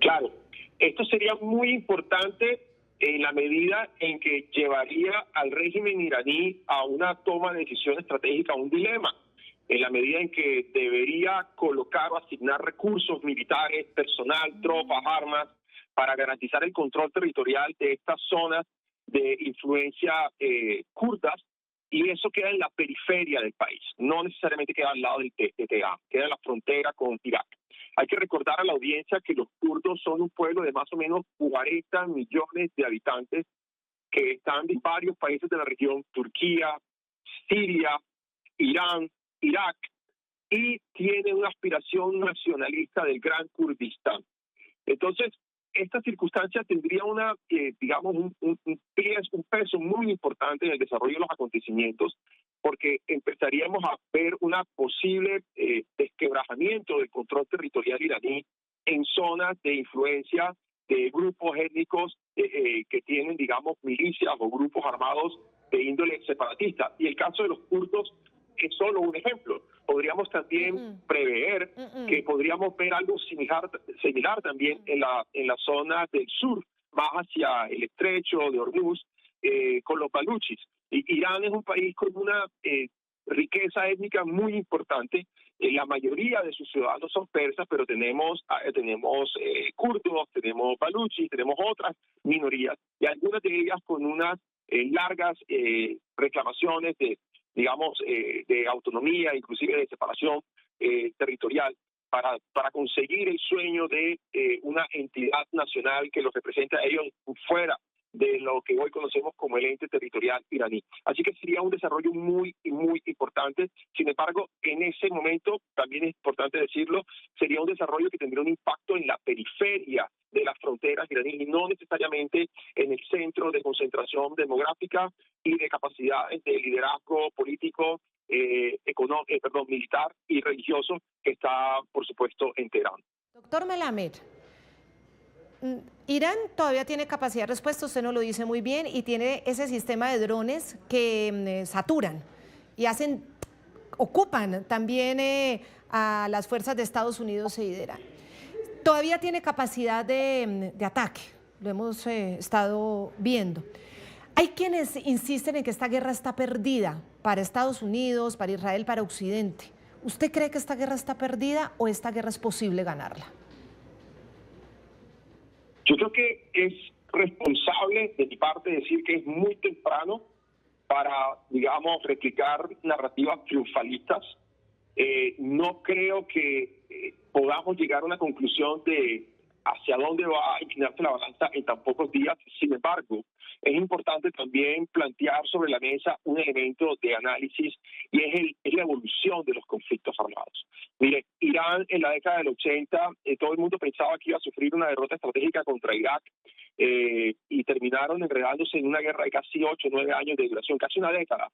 Claro, esto sería muy importante en la medida en que llevaría al régimen iraní a una toma de decisión estratégica, a un dilema, en la medida en que debería colocar o asignar recursos militares, personal, tropas, armas, para garantizar el control territorial de estas zonas de influencia kurdas, y eso queda en la periferia del país, no necesariamente queda al lado del TTA, queda en la frontera con Irak. Hay que recordar a la audiencia que los kurdos son un pueblo de más o menos 40 millones de habitantes que están de varios países de la región, Turquía, Siria, Irán, Irak, y tienen una aspiración nacionalista del Gran Kurdistán. Entonces, esta circunstancia tendría un peso muy importante en el desarrollo de los acontecimientos, porque empezaríamos a ver una posible desquebrajamiento del control territorial iraní en zonas de influencia de grupos étnicos que tienen, milicias o grupos armados de índole separatista. Y el caso de los kurdos es solo un ejemplo. Podríamos también prever que podríamos ver algo similar también en la zona del sur, más hacia el estrecho de Hormuz, con los baluchis. Irán es un país con una riqueza étnica muy importante. La mayoría de sus ciudadanos son persas, pero tenemos kurdos, tenemos baluchis, tenemos otras minorías, y algunas de ellas con unas largas reclamaciones de autonomía, inclusive de separación territorial, para conseguir el sueño de una entidad nacional que los represente a ellos fuera de lo que hoy conocemos como el ente territorial iraní. Así que sería un desarrollo muy, muy importante. Sin embargo, en ese momento, también es importante decirlo, sería un desarrollo que tendría un impacto en la periferia de las fronteras iraníes y no necesariamente en el centro de concentración demográfica y de capacidades de liderazgo político, militar y religioso que está, por supuesto, en Teherán. Doctor Melamed, Irán todavía tiene capacidad de respuesta, usted nos lo dice muy bien, y tiene ese sistema de drones que saturan y ocupan también a las fuerzas de Estados Unidos e Irán. Todavía tiene capacidad de ataque, lo hemos estado viendo. Hay quienes insisten en que esta guerra está perdida para Estados Unidos, para Israel, para Occidente. ¿Usted cree que esta guerra está perdida o esta guerra es posible ganarla? Yo creo que es responsable de mi parte decir que es muy temprano para, digamos, replicar narrativas triunfalistas. No creo que podamos llegar a una conclusión de hacia dónde va a inclinarse la balanza en tan pocos días. Sin embargo, es importante también plantear sobre la mesa un elemento de análisis y es la evolución de los conflictos armados. Mire, Irán en la década del 80, todo el mundo pensaba que iba a sufrir una derrota estratégica contra Irak y terminaron enredándose en una guerra de casi 8 o 9 años de duración, casi una década.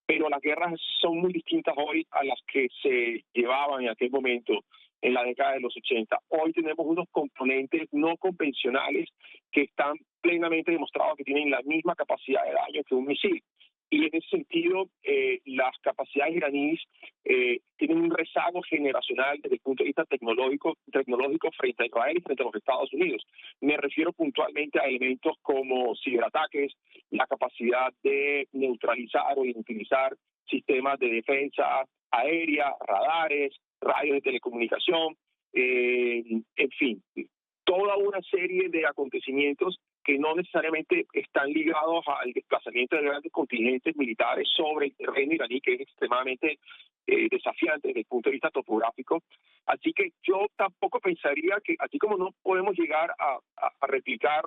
Pero las guerras son muy distintas hoy a las que se llevaban en aquel momento, en la década de los 80. Hoy tenemos unos componentes no convencionales que están plenamente demostrados que tienen la misma capacidad de daño que un misil. Y en ese sentido, las capacidades iraníes tienen un rezago generacional desde el punto de vista tecnológico frente a Israel y frente a los Estados Unidos. Me refiero puntualmente a elementos como ciberataques, la capacidad de neutralizar o inutilizar sistemas de defensa aérea, radares, radios de telecomunicación, en fin, toda una serie de acontecimientos que no necesariamente están ligados al desplazamiento de grandes contingentes militares sobre el terreno iraní, que es extremadamente desafiante desde el punto de vista topográfico. Así que yo tampoco pensaría que, así como no podemos llegar a replicar,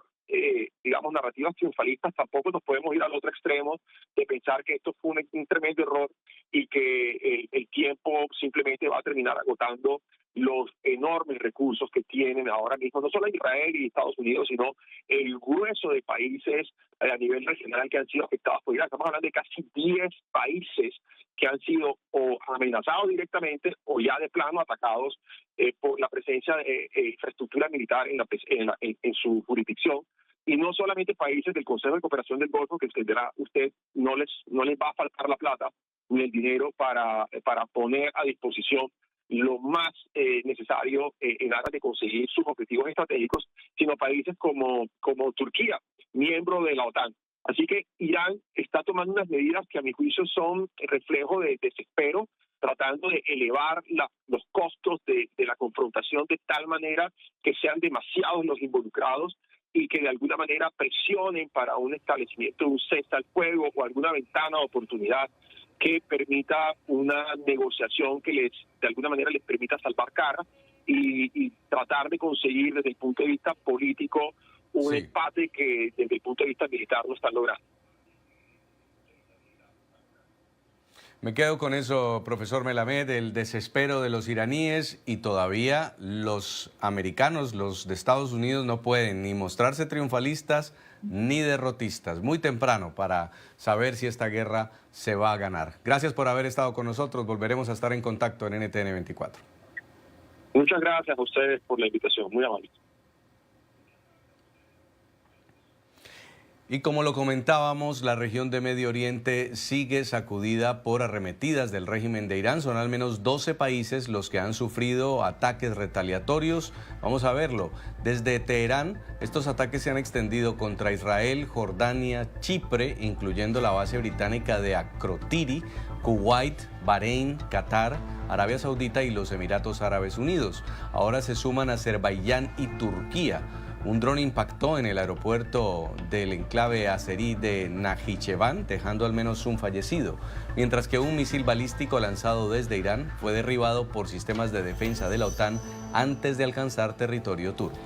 digamos, narrativas triunfalistas, tampoco nos podemos ir al otro extremo de pensar que esto fue un tremendo error y que el tiempo simplemente va a terminar agotando los enormes recursos que tienen ahora mismo, no solo Israel y Estados Unidos, sino el grueso de países a nivel regional que han sido afectados por Irán. Estamos hablando de casi 10 países que han sido o amenazados directamente o ya de plano atacados por la presencia de infraestructura militar en su jurisdicción. Y no solamente países del Consejo de Cooperación del Golfo, que entenderá usted, no les va a faltar la plata ni el dinero para poner a disposición lo más necesario en aras de conseguir sus objetivos estratégicos, sino países como Turquía, miembro de la OTAN. Así que Irán está tomando unas medidas que a mi juicio son reflejo de desespero, tratando de elevar los costos de la confrontación de tal manera que sean demasiados los involucrados y que de alguna manera presionen para un establecimiento de un cese al fuego o alguna ventana de oportunidad que permita una negociación que de alguna manera les permita salvar cara y tratar de conseguir desde el punto de vista político un empate que desde el punto de vista militar no están logrando. Me quedo con eso, profesor Melamed, el desespero de los iraníes, y todavía los americanos, los de Estados Unidos, no pueden ni mostrarse triunfalistas ni derrotistas. Muy temprano para saber si esta guerra se va a ganar. Gracias por haber estado con nosotros. Volveremos a estar en contacto en NTN 24. Muchas gracias a ustedes por la invitación. Muy amable. Y como lo comentábamos, la región de Medio Oriente sigue sacudida por arremetidas del régimen de Irán. Son al menos 12 países los que han sufrido ataques retaliatorios. Vamos a verlo. Desde Teherán, estos ataques se han extendido contra Israel, Jordania, Chipre, incluyendo la base británica de Akrotiri, Kuwait, Bahrein, Qatar, Arabia Saudita y los Emiratos Árabes Unidos. Ahora se suman Azerbaiyán y Turquía. Un dron impactó en el aeropuerto del enclave azerí de Najicheván, dejando al menos un fallecido, mientras que un misil balístico lanzado desde Irán fue derribado por sistemas de defensa de la OTAN antes de alcanzar territorio turco.